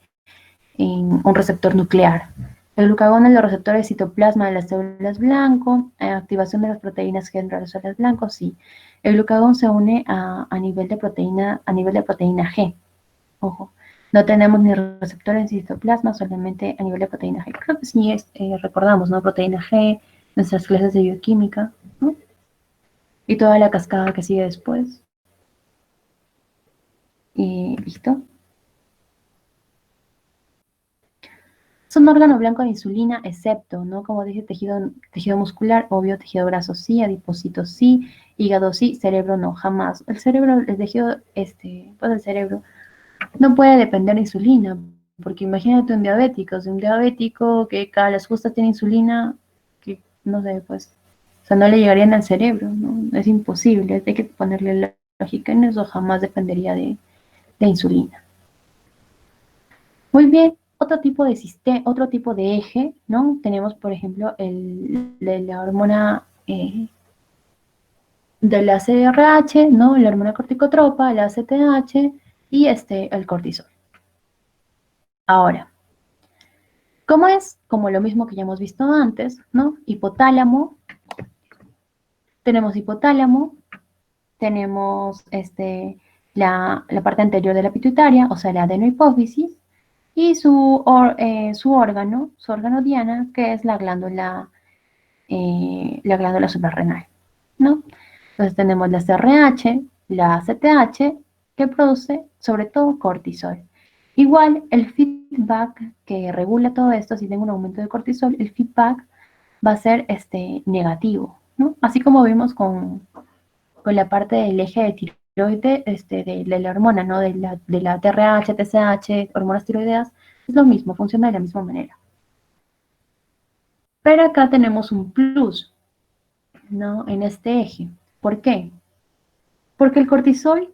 un receptor nuclear. El glucagón en los receptores citoplasma de las células blanco, activación de las proteínas G en las células blanco, sí. El glucagón se une a nivel de proteína G. Ojo, no tenemos ni receptores en citoplasma, solamente a nivel de proteína G. Creo que sí recordamos, ¿no? Proteína G, nuestras clases de bioquímica, ¿no? Y toda la cascada que sigue después. Y listo. Es un órgano blanco de insulina, excepto, ¿no? Como dije, tejido muscular, obvio, tejido graso sí, adipocito sí, hígado sí, cerebro no, jamás. El cerebro, el tejido, pues el cerebro no puede depender de insulina, porque imagínate un diabético, si un diabético que cada las justas tiene insulina, que no sé, pues, o sea, no le llegarían al cerebro, ¿no? Es imposible, hay que ponerle lógica en eso, jamás dependería de insulina. Muy bien, otro tipo de eje, ¿no? Tenemos, por ejemplo, el de la hormona de la CRH, ¿no? La hormona corticotropa, la ACTH y el cortisol. Ahora, ¿cómo es? Como lo mismo que ya hemos visto antes, ¿no? Hipotálamo, tenemos la parte anterior de la pituitaria, o sea, la adenohipófisis, y su órgano diana, que es la glándula suprarrenal, ¿no? Entonces tenemos la CRH, la CTH, que produce sobre todo cortisol. Igual, el feedback que regula todo esto, si tengo un aumento de cortisol, el feedback va a ser negativo, ¿no? Así como vimos con la parte del eje de tiroide, de la hormona, ¿no? De la TRH, TSH, hormonas tiroideas, es lo mismo, funciona de la misma manera. Pero acá tenemos un plus, ¿no? En este eje. ¿Por qué? Porque el cortisol,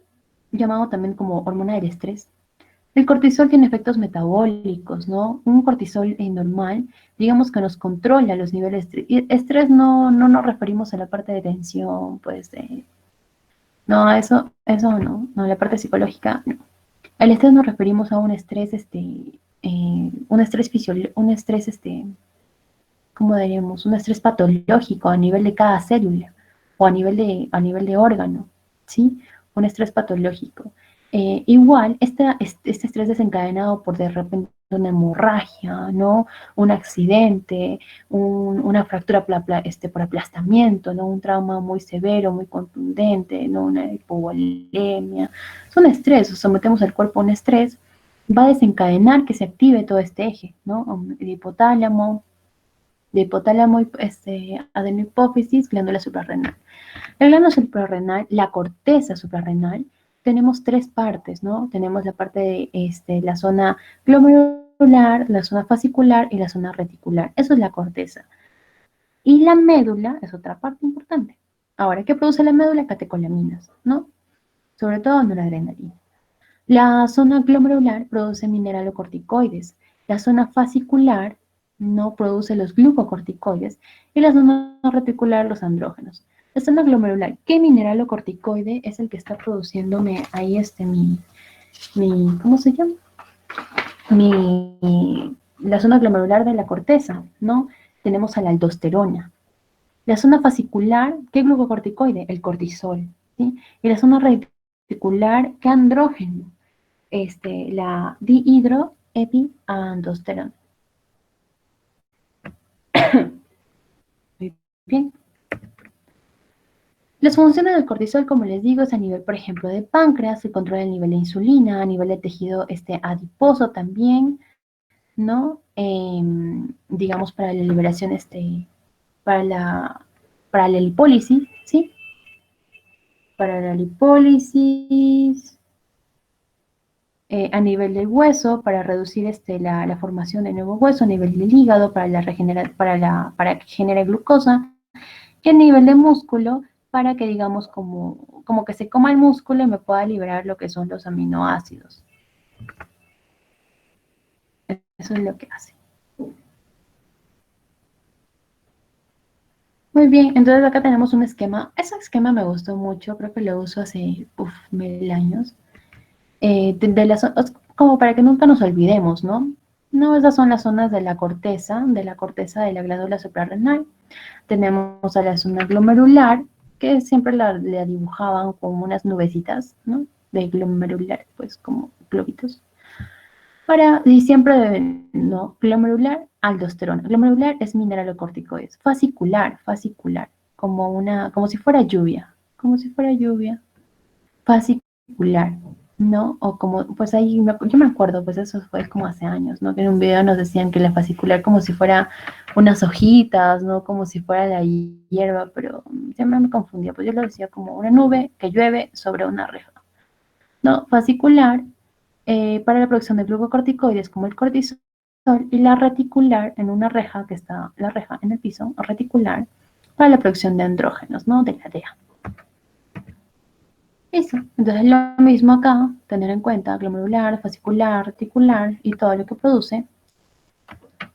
llamado también como hormona del estrés, el cortisol tiene efectos metabólicos, ¿no? Un cortisol normal, digamos que nos controla los niveles de estrés. Y estrés no nos referimos a la parte de tensión, pues, no, eso no, la parte psicológica, no. El estrés nos referimos a un estrés, un estrés, ¿cómo diríamos? Un estrés patológico a nivel de cada célula o a nivel de órgano, ¿sí? Un estrés patológico. Igual, este estrés desencadenado por de repente una hemorragia, ¿no? Un accidente, una fractura por aplastamiento, ¿no? Un trauma muy severo, muy contundente, ¿no? Una hipovolemia. Es un estrés, sometemos al cuerpo a un estrés, va a desencadenar que se active todo este eje, ¿no? El hipotálamo, adenohipófisis, glándula suprarrenal. La glándula suprarrenal, la corteza suprarrenal, tenemos tres partes, ¿no? Tenemos la parte de la zona glomerular, la zona fascicular y la zona reticular. Eso es la corteza. Y la médula es otra parte importante. Ahora, ¿qué produce la médula? Catecolaminas, ¿no? Sobre todo noradrenalina. La zona glomerular produce mineralocorticoides. La zona fascicular no produce los glucocorticoides y la zona reticular los andrógenos. La zona glomerular, ¿qué mineralocorticoide es el que está produciéndome ahí ¿cómo se llama? La zona glomerular de la corteza, ¿no? Tenemos a la aldosterona. La zona fascicular, ¿qué glucocorticoide? El cortisol, ¿sí? Y la zona reticular, ¿qué andrógeno? La dihidroepiandrosterona. Muy bien. Las funciones del cortisol, como les digo, es a nivel, por ejemplo, de páncreas, se controla el nivel de insulina, a nivel de tejido adiposo también, ¿no? Digamos, para la liberación, para para la lipólisis, ¿sí? Para la lipólisis, a nivel del hueso, para reducir la formación de nuevo hueso, a nivel del hígado, para que genere glucosa, y a nivel de músculo, para que, digamos, como que se coma el músculo y me pueda liberar lo que son los aminoácidos. Eso es lo que hace. Muy bien, entonces acá tenemos un esquema. Ese esquema me gustó mucho, creo que lo uso hace 1000 años. Como para que nunca nos olvidemos, ¿no? No, esas son las zonas de la corteza de la glándula suprarrenal. Tenemos a la zona glomerular, que siempre la dibujaban como unas nubecitas, ¿no? De glomerular, pues como globitos. Y siempre, no, glomerular, aldosterona. Glomerular es mineralocorticoides. Fascicular, como si fuera lluvia. Fascicular, ¿no? O como, pues ahí, yo me acuerdo, pues eso fue como hace años, ¿no? Que en un video nos decían que la fascicular como si fuera unas hojitas, ¿no? Como si fuera la hierba, pero siempre me confundía, pues yo lo decía como una nube que llueve sobre una reja. No, fascicular, para la producción de glucocorticoides como el cortisol, y la reticular en una reja que está, la reja en el piso, reticular, para la producción de andrógenos, ¿no? De la DEA. Eso. Entonces lo mismo acá, tener en cuenta glomerular, fascicular, reticular y todo lo que produce.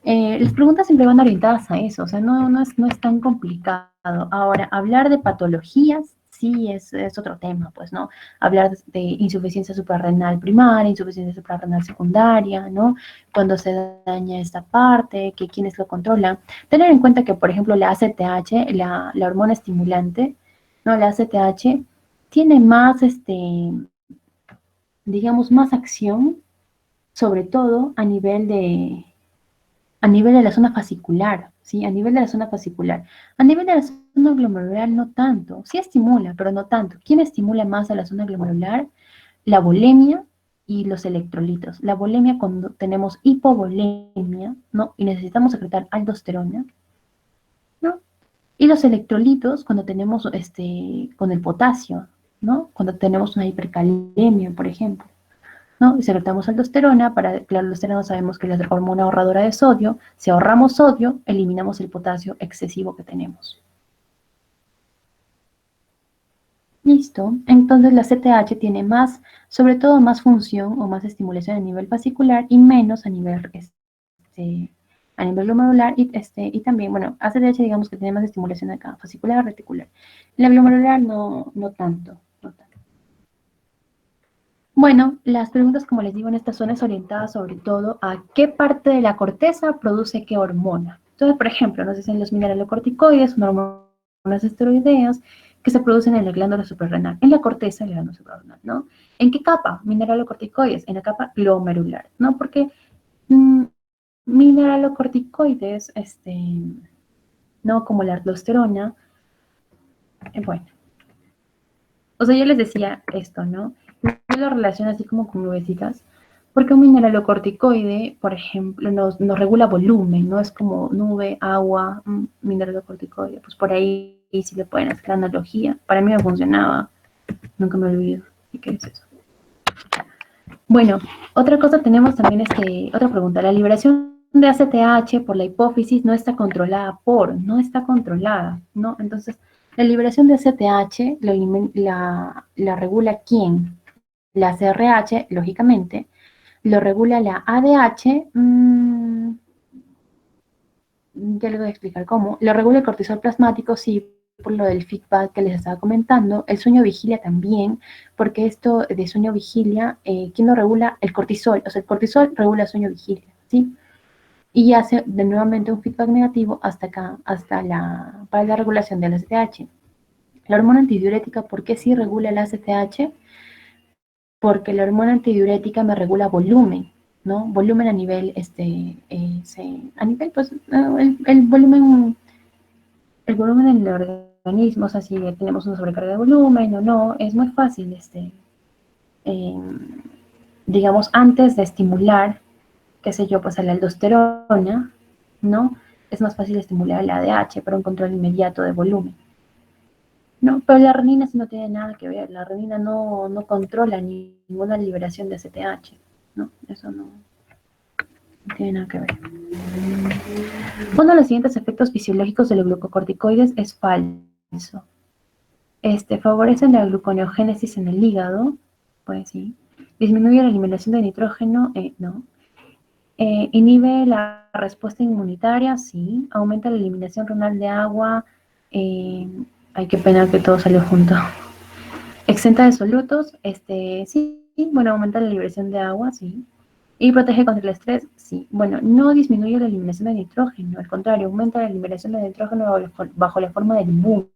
Las preguntas siempre van orientadas a eso, o sea, no es tan complicado. Ahora, hablar de patologías sí es otro tema, pues, ¿no? Hablar de insuficiencia suprarrenal primaria, insuficiencia suprarrenal secundaria, ¿no? Cuando se daña esta parte, que quiénes lo controlan. Tener en cuenta que, por ejemplo, la ACTH, la hormona estimulante, ¿no? La ACTH tiene más, digamos, más acción, sobre todo a nivel de la zona fascicular, ¿sí? A nivel de la zona fascicular. A nivel de la zona glomerular no tanto, sí estimula, pero no tanto. ¿Quién estimula más a la zona glomerular? La volemia y los electrolitos. La volemia cuando tenemos hipovolemia, ¿no? Y necesitamos secretar aldosterona, ¿no? Y los electrolitos cuando tenemos, con el potasio, ¿no? Cuando tenemos una hipercalemia, por ejemplo. ¿No? Y secretamos aldosterona, la aldosterona sabemos que es la hormona ahorradora de sodio. Si ahorramos sodio, eliminamos el potasio excesivo que tenemos. Listo. Entonces la CTH tiene más, sobre todo más función o más estimulación a nivel fascicular y menos a nivel glomerular y también, bueno, ACTH digamos que tiene más estimulación acá, fascicular, reticular. La glomerular no tanto. Bueno, las preguntas, como les digo, en esta zona es orientada sobre todo a qué parte de la corteza produce qué hormona. Entonces, por ejemplo, nos dicen los mineralocorticoides, son hormonas esteroideas que se producen en la glándula suprarrenal, en la corteza de la glándula suprarrenal, ¿no? ¿En qué capa? Mineralocorticoides, en la capa glomerular, ¿no? Porque mineralocorticoides, no como la aldosterona, bueno, o sea, yo les decía esto, ¿no? Yo lo relaciono así como con nubecitas, porque un mineralocorticoide, por ejemplo, nos regula volumen, ¿no? Es como nube, agua, mineralocorticoide. Pues por ahí sí le pueden hacer la analogía. Para mí me funcionaba, nunca me olvido. ¿Y qué es eso? Bueno, otra cosa tenemos también otra pregunta. La liberación de ACTH por la hipófisis no está controlada no está controlada, ¿no? Entonces, la liberación de ACTH la regula ¿quién? La CRH, lógicamente, lo regula la ADH, ya les voy a explicar cómo. Lo regula el cortisol plasmático, sí, por lo del feedback que les estaba comentando. El sueño vigilia también, porque esto de sueño vigilia, ¿quién lo regula? El cortisol. O sea, el cortisol regula el sueño vigilia, ¿sí? Y hace de nuevamente un feedback negativo hasta acá, para la regulación del ACTH. La hormona antidiurética, ¿por qué sí regula el ACTH? Porque la hormona antidiurética me regula volumen, ¿no? Volumen a nivel, a nivel, pues, el volumen en el organismo, o sea, si tenemos una sobrecarga de volumen o no, es muy fácil, eh, digamos, antes de estimular, qué sé yo, pues a la aldosterona, ¿no? Es más fácil estimular el ADH para un control inmediato de volumen. No, pero la renina sí no tiene nada que ver. La renina no controla ninguna liberación de ACTH, ¿no? Eso no tiene nada que ver. Uno de los siguientes efectos fisiológicos de los glucocorticoides es falso. Favorecen la gluconeogénesis en el hígado, pues sí. Disminuye la eliminación de nitrógeno, no. Inhibe la respuesta inmunitaria, sí. Aumenta la eliminación renal de agua. Ay, qué pena que todo salió junto. Exenta de solutos, sí. Bueno, aumenta la liberación de agua, sí. Y protege contra el estrés, sí. Bueno, no disminuye la eliminación de nitrógeno, al contrario, aumenta la liberación de nitrógeno bajo la forma del MUN.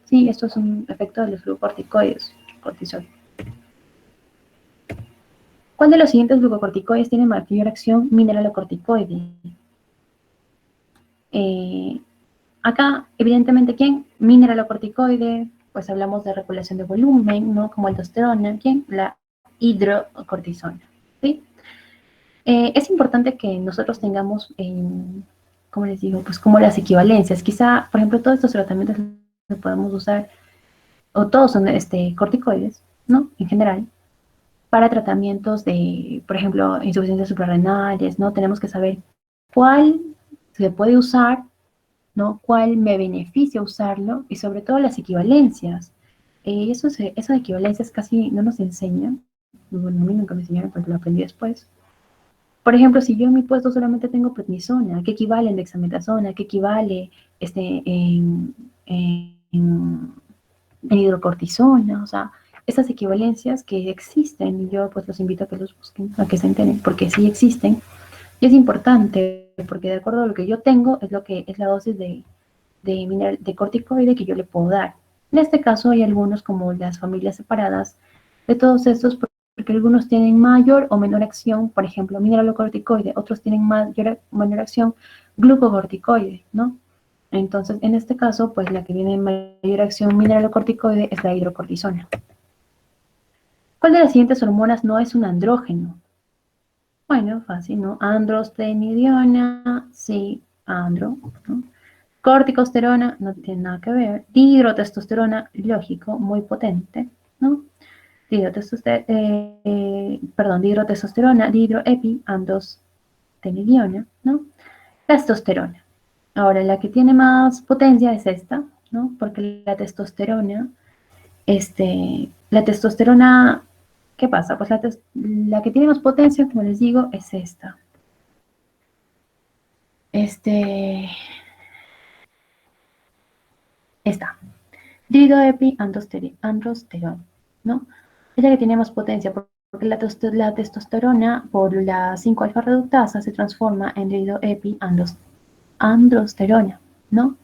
Sí, esto es un efecto de los glucocorticoides, cortisol. ¿Cuál de los siguientes glucocorticoides tiene mayor acción mineralocorticoide? Acá, evidentemente, ¿quién? Mineralocorticoide, pues hablamos de regulación de volumen, ¿no? Como aldosterona. ¿Quién? La hidrocortisona, ¿sí? Es importante que nosotros tengamos, ¿cómo les digo? Pues como las equivalencias. Quizá, por ejemplo, todos estos tratamientos los podemos usar, o todos son corticoides, ¿no? En general, para tratamientos de, por ejemplo, insuficiencias suprarrenales, ¿no? Tenemos que saber cuál se puede usar, ¿no? Cuál me beneficia usarlo y sobre todo las equivalencias. Esas equivalencias casi no nos enseñan. Bueno, a mí nunca me enseñaron porque lo aprendí después. Por ejemplo, si yo en mi puesto solamente tengo prednisona, ¿qué equivale en dexametasona? ¿Qué equivale en hidrocortisona? O sea, esas equivalencias que existen, yo pues los invito a que los busquen, a que se enteren, porque sí existen. Y es importante, porque de acuerdo a lo que yo tengo, es lo que es la dosis de corticoide que yo le puedo dar. En este caso hay algunos como las familias separadas de todos estos, porque algunos tienen mayor o menor acción, por ejemplo, mineralocorticoide, otros tienen menor acción glucocorticoide, ¿no? Entonces, en este caso, pues la que tiene mayor acción mineralocorticoide es la hidrocortisona. ¿Cuál de las siguientes hormonas no es un andrógeno? Bueno, fácil, ¿no? Androstenediona, sí, andro, ¿no? Corticosterona, no tiene nada que ver. Dihidrotestosterona, lógico, muy potente, ¿no? Dihidrotestosterona, dihidroepi, androstenediona, ¿no? Testosterona. Ahora, la que tiene más potencia es esta, ¿no? Porque la testosterona, ¿qué pasa? Pues la que tiene más potencia, como les digo, es esta. Esta. Dihidroepi androsterona, ¿no? Es la que tiene más potencia, porque la testosterona, por la 5-alfa reductasa, se transforma en dihidroepi androsterona, ¿no?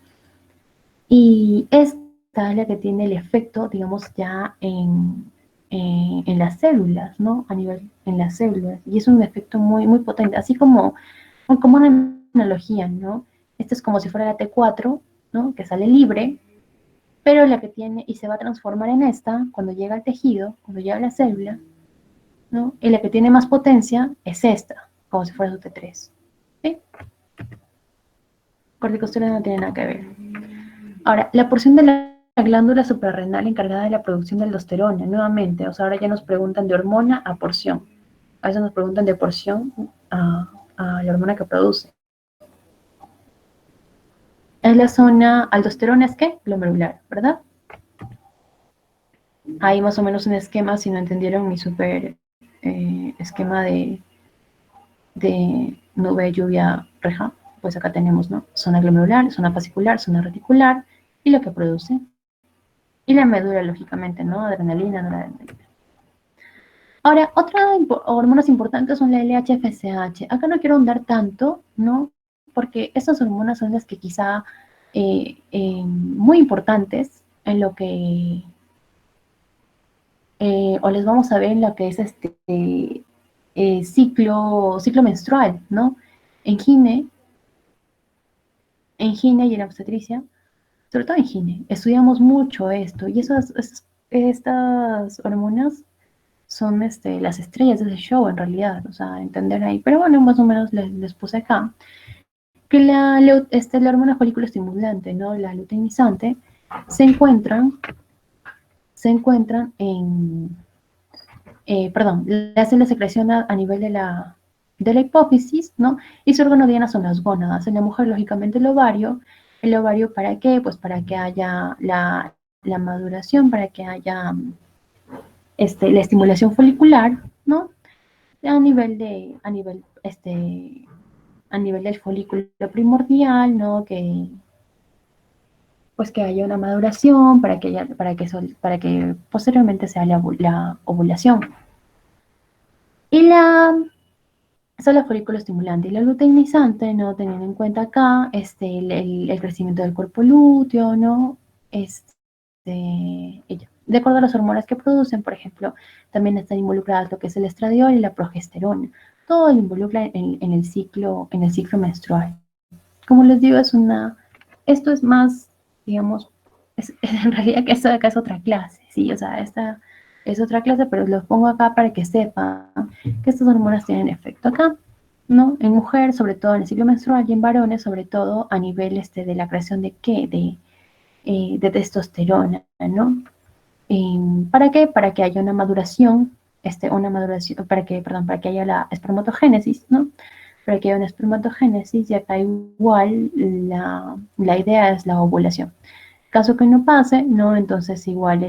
Y esta es la que tiene el efecto, digamos, ya en las células, ¿no? A nivel, en las células. Y es un efecto muy, muy potente. Así como una analogía, ¿no? Esto es como si fuera la T4, ¿no? Que sale libre, pero la que tiene, y se va a transformar en esta, cuando llega al tejido, cuando llega a la célula, ¿no? Y la que tiene más potencia es esta, como si fuera su T3. ¿Sí? Corticosteroides no tiene nada que ver. Ahora, la porción de la glándula suprarrenal encargada de la producción de aldosterona, nuevamente, o sea, ahora ya nos preguntan de hormona a porción. A veces nos preguntan de porción a la hormona que produce. Es la zona, aldosterona es ¿qué? Glomerular, ¿verdad? Ahí más o menos un esquema, si no entendieron mi super esquema de nube, lluvia, reja, pues acá tenemos, ¿no? Zona glomerular, zona fascicular, zona reticular y lo que produce. Y la médula, lógicamente, ¿no? Adrenalina, noradrenalina. Ahora, otras hormonas importantes son la LH-FSH. Acá no quiero ahondar tanto, ¿no? Porque estas hormonas son las que quizá muy importantes en lo que, o les vamos a ver en lo que es ciclo menstrual, ¿no? En gine y en obstetricia, sobre todo en gine, estudiamos mucho esto y estas hormonas son las estrellas de ese show en realidad, o sea, entender ahí. Pero bueno, más o menos les puse acá que la hormona folículo estimulante, ¿no? La luteinizante, se encuentran, perdón, la célula se secreciona a nivel de la hipófisis, ¿no? Y su órgano diana son las gónadas. En la mujer, lógicamente, el ovario ¿para qué? Pues para que haya la maduración, para que haya la estimulación folicular, ¿no? A nivel del folículo primordial, ¿no? Pues que haya una maduración para que posteriormente sea la ovulación. Y solo folículo estimulante y la luteinizante, ¿no? Teniendo en cuenta acá el crecimiento del cuerpo lúteo, ¿no? De acuerdo a las hormonas que producen, por ejemplo, también están involucradas lo que es el estradiol y la progesterona. Todo lo involucra en el ciclo menstrual. Como les digo, esto es más, digamos, en realidad que esto de acá es otra clase, ¿sí? O sea, esta es otra clase, pero los pongo acá para que sepan que estas hormonas tienen efecto acá, ¿no? En mujeres, sobre todo en el ciclo menstrual, y en varones, sobre todo a nivel de la creación de ¿qué? De testosterona, ¿no? ¿Para qué? Para que haya para que haya la espermatogénesis, ¿no? Para que haya una espermatogénesis y acá igual la idea es la ovulación. Caso que no pase, ¿no? Entonces igual,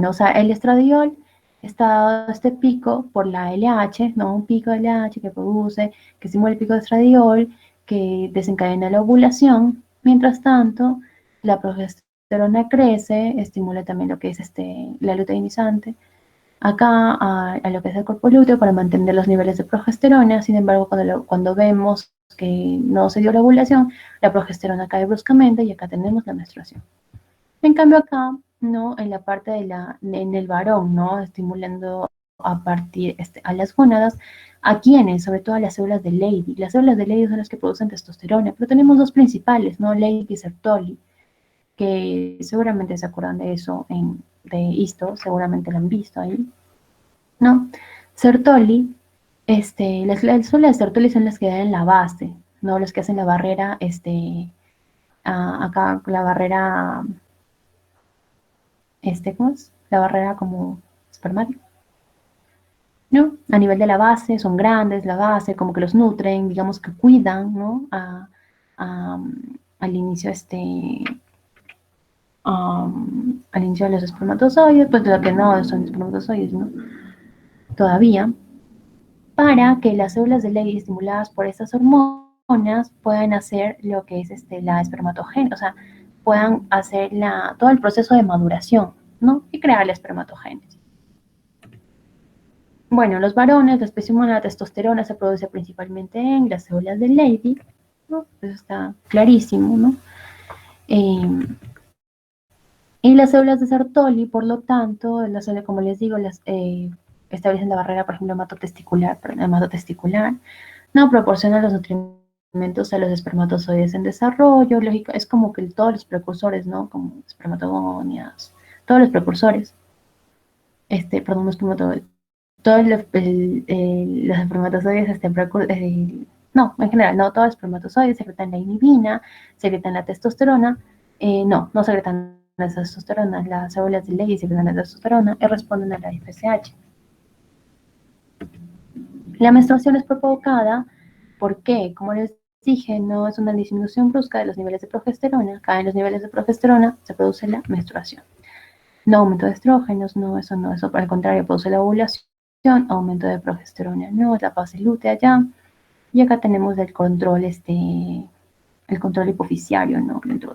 ¿no? O sea, el estradiol está dado este pico por la LH, ¿no? Un pico de LH que produce, que simula el pico de estradiol, que desencadena la ovulación. Mientras tanto, la progesterona crece, estimula también lo que es la luteinizante, acá a lo que es el cuerpo lúteo para mantener los niveles de progesterona. Sin embargo, cuando vemos que no se dio la ovulación, la progesterona cae bruscamente y acá tenemos la menstruación. En cambio acá, ¿no? En la parte en el varón, ¿no? Estimulando a partir a las gónadas, a quienes, sobre todo a las células de Leydig. Las células de Leydig son las que producen testosterona, pero tenemos dos principales, ¿no? Leydig y Sertoli, que seguramente se acuerdan de eso de Histo, seguramente lo han visto ahí, ¿no? Sertoli, las células de Sertoli son las que dan en la base, ¿no? Los que hacen la barrera, acá la barrera ¿cómo es? La barrera como espermática, ¿no? A nivel de la base, son grandes, la base, como que los nutren, digamos que cuidan, ¿no? A, al inicio, al inicio de los espermatozoides, pues lo que no son espermatozoides, ¿no? Todavía, para que las células de Leydig estimuladas por estas hormonas puedan hacer lo que es la espermatogénesis, o sea, puedan hacer todo el proceso de maduración, ¿no? Y crear la espermatogénesis. Bueno, los varones, la especie humana, la testosterona se produce principalmente en las células de Leydig, ¿no? Eso está clarísimo, ¿no? Y las células de Sertoli, por lo tanto, como les digo, establecen la barrera, por ejemplo, hematotesticular, no proporcionan los nutrimentos a los espermatozoides en desarrollo, lógico, es como que todos los precursores, ¿no? Como espermatogonias, todos los precursores, perdón, no espermatozoides, todos los espermatozoides, no, en general, no todos los espermatozoides secretan la inhibina, secretan la testosterona, no secretan la testosterona, las células de Leydig secretan la testosterona y responden a la FSH. La menstruación es provocada, ¿por qué? Como les dije, no es una disminución brusca de los niveles de progesterona, caen los niveles de progesterona, se produce la menstruación. No aumento de estrógenos, no, eso al contrario, produce la ovulación, aumento de progesterona, no, es la fase lútea ya, y acá tenemos el control hipoficiario, ¿no? Dentro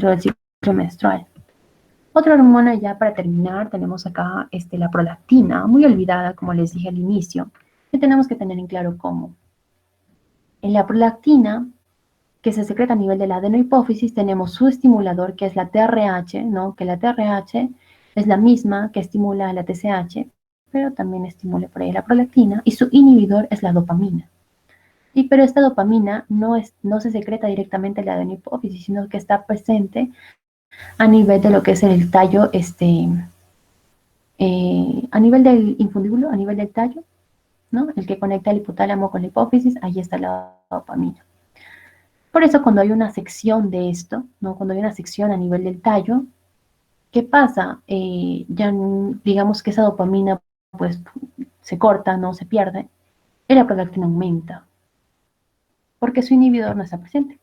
del ciclo menstrual. Otra hormona ya para terminar, tenemos acá la prolactina, muy olvidada, como les dije al inicio, que tenemos que tener en claro cómo. En la prolactina, que se secreta a nivel de la adenohipófisis, tenemos su estimulador, que es la TRH, ¿no? Que la TRH es la misma que estimula la TSH, pero también estimula por ahí la prolactina, y su inhibidor es la dopamina. Pero esta dopamina no se secreta directamente en la adenohipófisis, sino que está presente a nivel de lo que es el tallo, A nivel del infundíbulo, a nivel del tallo, ¿no? El que conecta el hipotálamo con la hipófisis, ahí está la dopamina. Por eso cuando hay una sección de esto, ¿no? Cuando hay una sección a nivel del tallo, ¿qué pasa? Ya digamos que esa dopamina pues se corta, no se pierde, y la prolactina aumenta, porque su inhibidor no está presente.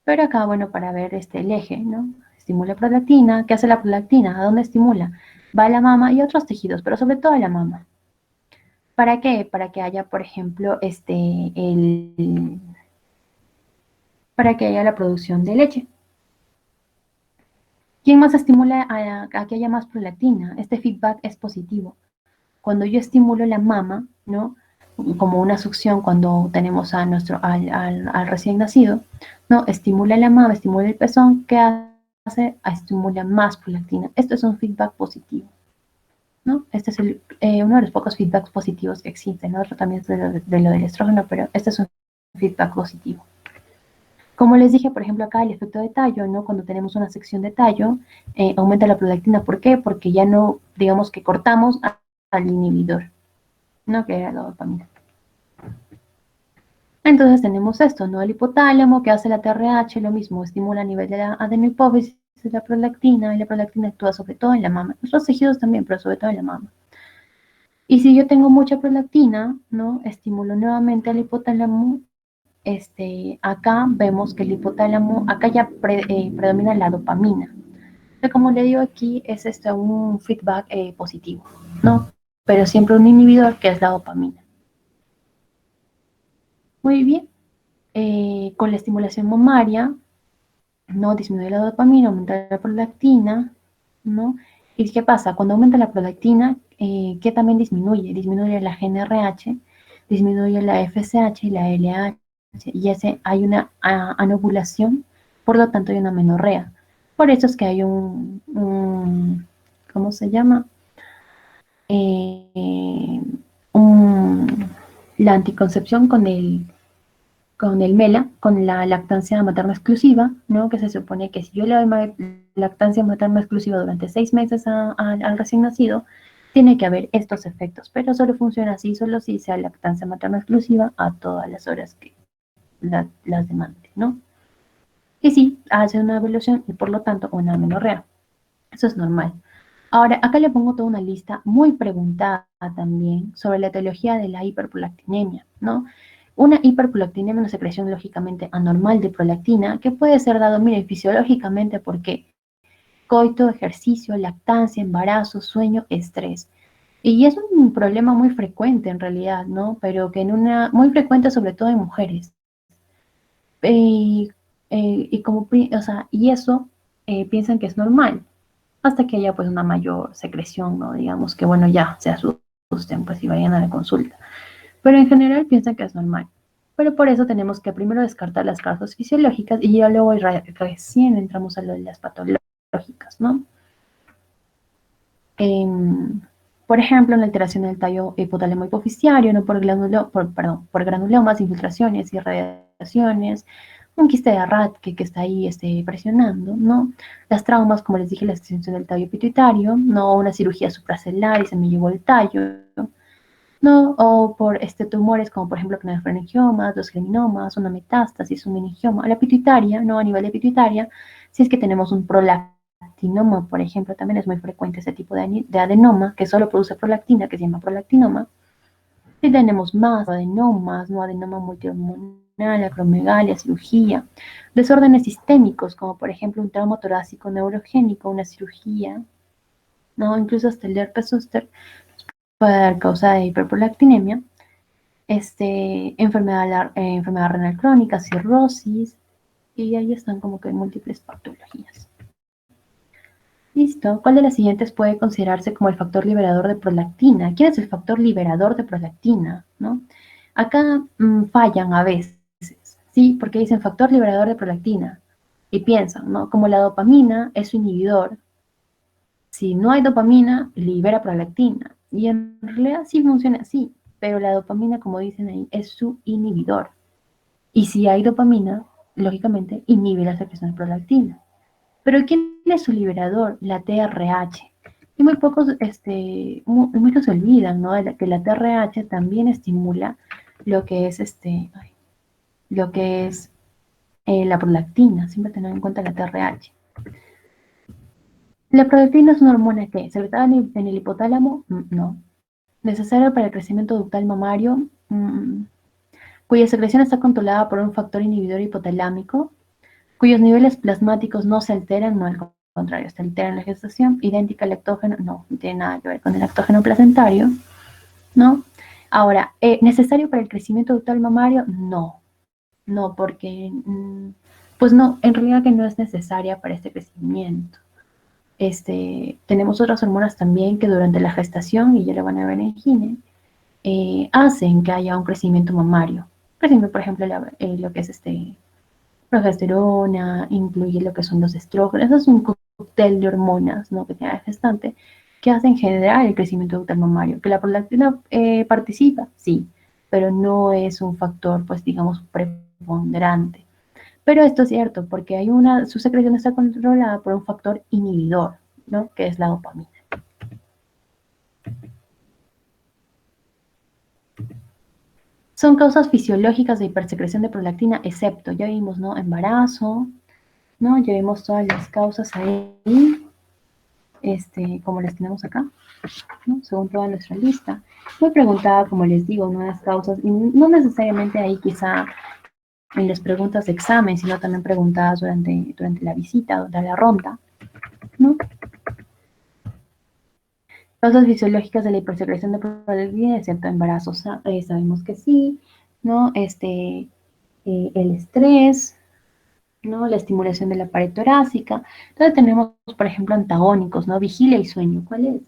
Pero acá, bueno, para ver el eje, ¿no? Estimula prolactina. ¿Qué hace la prolactina? ¿A dónde estimula? Va a la mama y a otros tejidos, pero sobre todo a la mama. ¿Para qué? Para que haya, por ejemplo, para que haya la producción de leche. ¿Quién más estimula a que haya más prolactina? Este feedback es positivo. Cuando yo estimulo la mama, ¿no? Como una succión cuando tenemos al recién nacido, ¿no? Estimula la mama, estimula el pezón, ¿qué hace? Estimula más prolactina. Esto es un feedback positivo, ¿no? Este es uno de los pocos feedbacks positivos que existen, ¿no? Otro también es de lo del estrógeno, pero este es un feedback positivo. Como les dije, por ejemplo, acá el efecto de tallo, ¿no? Cuando tenemos una sección de tallo, aumenta la prolactina. ¿Por qué? Porque ya no, digamos que cortamos al inhibidor, ¿no? Que era la dopamina. Entonces tenemos esto, ¿no? El hipotálamo que hace la TRH, lo mismo, estimula a nivel de la adenohipófisis la prolactina, y la prolactina actúa sobre todo en la mama. Otros tejidos también, pero sobre todo en la mama. Y si yo tengo mucha prolactina, ¿no? Estimulo nuevamente al hipotálamo. Acá vemos que el hipotálamo, acá ya predomina la dopamina. Entonces, como le digo aquí, es un feedback positivo, ¿no? Pero siempre un inhibidor que es la dopamina. Muy bien. Con la estimulación mamaria, ¿no? Disminuye la dopamina, aumenta la prolactina, ¿no? ¿Y qué pasa? Cuando aumenta la prolactina, ¿qué también disminuye? Disminuye la GnRH, disminuye la FSH y la LH, y hay una anovulación, por lo tanto hay una menorrea. Por eso es que hay ¿cómo se llama? Eh, un, la anticoncepción con el MELA, con la lactancia materna exclusiva, ¿no? Que se supone que si yo le doy lactancia materna exclusiva durante 6 meses al recién nacido, tiene que haber estos efectos, pero solo funciona así, solo si sea lactancia materna exclusiva a todas las horas que las demande, ¿no? Y sí, hace una evolución y por lo tanto una menorrea. Eso es normal. Ahora, acá le pongo toda una lista muy preguntada también sobre la etiología de la hiperprolactinemia, ¿no? Una hiperprolactinemia es una secreción lógicamente anormal de prolactina que puede ser dado, mire, fisiológicamente porque coito, ejercicio, lactancia, embarazo, sueño, estrés. Y es un problema muy frecuente en realidad, ¿no? Pero que muy frecuente sobre todo en mujeres. Y, o sea, y eso piensan que es normal hasta que haya pues una mayor secreción, ¿no? Digamos que bueno, ya se asusten pues y vayan a la consulta. Pero en general piensan que es normal. Pero por eso tenemos que primero descartar las causas fisiológicas y ya luego recién entramos a lo de las patológicas, ¿no? Por ejemplo, la alteración del tallo hipotálamo hipoficiario, ¿no? Por granulomas, infiltraciones y radiaciones, un quiste de Arrat que está ahí presionando, ¿no? Las traumas, como les dije, la extensión del tallo pituitario, ¿no? Una cirugía supracelular y se me llevó el tallo, ¿no? O por tumores como por ejemplo cnefrangiomas, los geminomas, una metástasis, un meningioma, la pituitaria, ¿no? A nivel de pituitaria, si es que tenemos un prolactinoma, por ejemplo, también es muy frecuente ese tipo de adenoma que solo produce prolactina, que se llama prolactinoma. Si tenemos más adenomas, ¿no? Adenoma multihormonal, acromegalia, cirugía, desórdenes sistémicos, como por ejemplo un trauma torácico neurogénico, una cirugía, ¿no? Incluso hasta el herpes zóster puede dar causa de hiperprolactinemia, enfermedad renal crónica, cirrosis, y ahí están como que múltiples patologías. Listo. ¿Cuál de las siguientes puede considerarse como el factor liberador de prolactina? ¿Quién es el factor liberador de prolactina? ¿No? Acá fallan a veces, ¿sí? Porque dicen factor liberador de prolactina y piensan, ¿no? Como la dopamina es su inhibidor, si no hay dopamina, libera prolactina. Y en realidad sí funciona así, pero la dopamina, como dicen ahí, es su inhibidor. Y si hay dopamina, lógicamente, inhibe la secreción de prolactina. Pero ¿quién es su liberador? La TRH. Y muy pocos, muchos se olvidan, ¿no? Que la TRH también estimula lo que es, lo que es la prolactina. Siempre tener en cuenta la TRH. La prolactina es una hormona que, ¿secretada en el hipotálamo? No. ¿Necesaria para el crecimiento ductal mamario? Cuya secreción está controlada por un factor inhibidor hipotalámico, cuyos niveles plasmáticos no se alteran, no al contrario, se alteran en la gestación, idéntica al lactógeno, no tiene nada que ver con el lactógeno placentario, ¿no? Ahora, ¿necesario para el crecimiento ductal mamario? No, no, porque, pues no, en realidad que no es necesaria para este crecimiento. Tenemos otras hormonas también que durante la gestación, y ya lo van a ver en Gine, hacen que haya un crecimiento mamario. Crecimiento, por ejemplo, lo que es progesterona, incluye lo que son los estrógenos. Eso es un cóctel de hormonas, ¿no? Que tiene la gestante, que hacen generar el crecimiento ductal mamario. Que la prolactina participa, sí, pero no es un factor, pues digamos, preponderante. Pero esto es cierto, porque su secreción está controlada por un factor inhibidor, ¿no? Que es la dopamina. Son causas fisiológicas de hipersecreción de prolactina, excepto, ya vimos, ¿no? Embarazo, ¿no? Ya vimos todas las causas ahí, como las tenemos acá, ¿no? Según toda nuestra lista. Me preguntaba, como les digo, nuevas causas, y no necesariamente ahí quizá en las preguntas de examen, sino también preguntadas durante la visita, durante la ronda, ¿no? Causas fisiológicas de la hipersecreción de prolactina, excepto embarazos, sabemos que sí, ¿no? El estrés, ¿no? La estimulación de la pared torácica. Entonces tenemos, por ejemplo, antagónicos, ¿no? Vigilia y sueño. ¿Cuál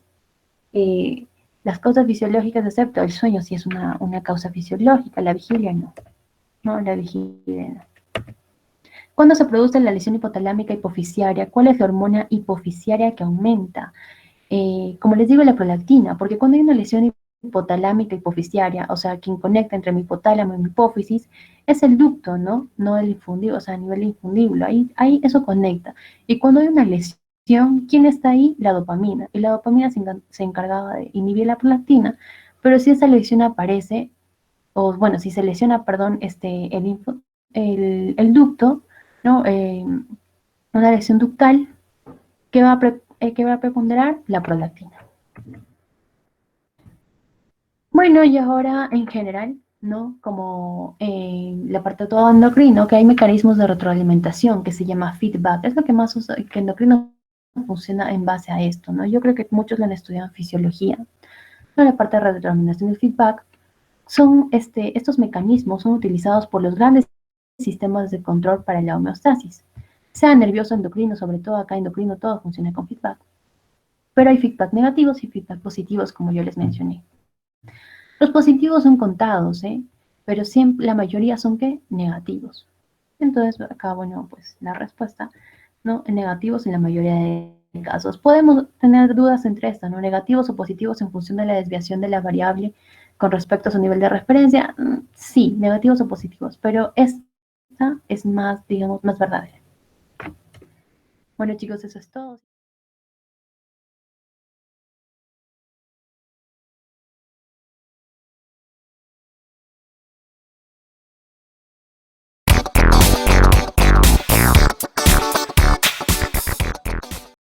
es? Las causas fisiológicas, excepto el sueño, sí es una causa fisiológica, la vigilia no. No, la vigilia no. ¿Cuándo se produce la lesión hipotalámica hipofisiaria? ¿Cuál es la hormona hipofisiaria que aumenta? Como les digo, la prolactina, porque cuando hay una lesión hipotalámica hipofisiaria, o sea, quien conecta entre mi hipotálamo y mi hipófisis, es el ducto, ¿no? No el infundible, o sea, a nivel infundíbulo, ahí eso conecta. Y cuando hay una lesión, ¿quién está ahí? La dopamina. Y la dopamina se encargaba de inhibir la prolactina, pero si esa lesión aparece, o bueno, si se lesiona, perdón, el ducto, ¿no? Una lesión ductal, ¿qué va a preponderar? La prolactina. Bueno, y ahora en general, ¿no? Como en la parte de todo endocrino, que hay mecanismos de retroalimentación que se llama feedback. Es lo que más usa, que endocrino funciona en base a esto, ¿no? Yo creo que muchos lo han estudiado en fisiología. ¿No? La parte de retroalimentación y feedback estos mecanismos son utilizados por los grandes sistemas de control para la homeostasis. Sea nervioso, endocrino, sobre todo acá endocrino, todo funciona con feedback. Pero hay feedback negativos y feedback positivos, como yo les mencioné. Los positivos son contados, ¿eh? Pero siempre, la mayoría son, ¿qué? Negativos. Entonces, acá, bueno, pues la respuesta, ¿no? Negativos en la mayoría de casos. Podemos tener dudas entre estas, ¿no? Negativos o positivos en función de la desviación de la variable con respecto a su nivel de referencia. Sí, negativos o positivos, pero esta es más, digamos, más verdadera. Bueno, chicos, eso es todo.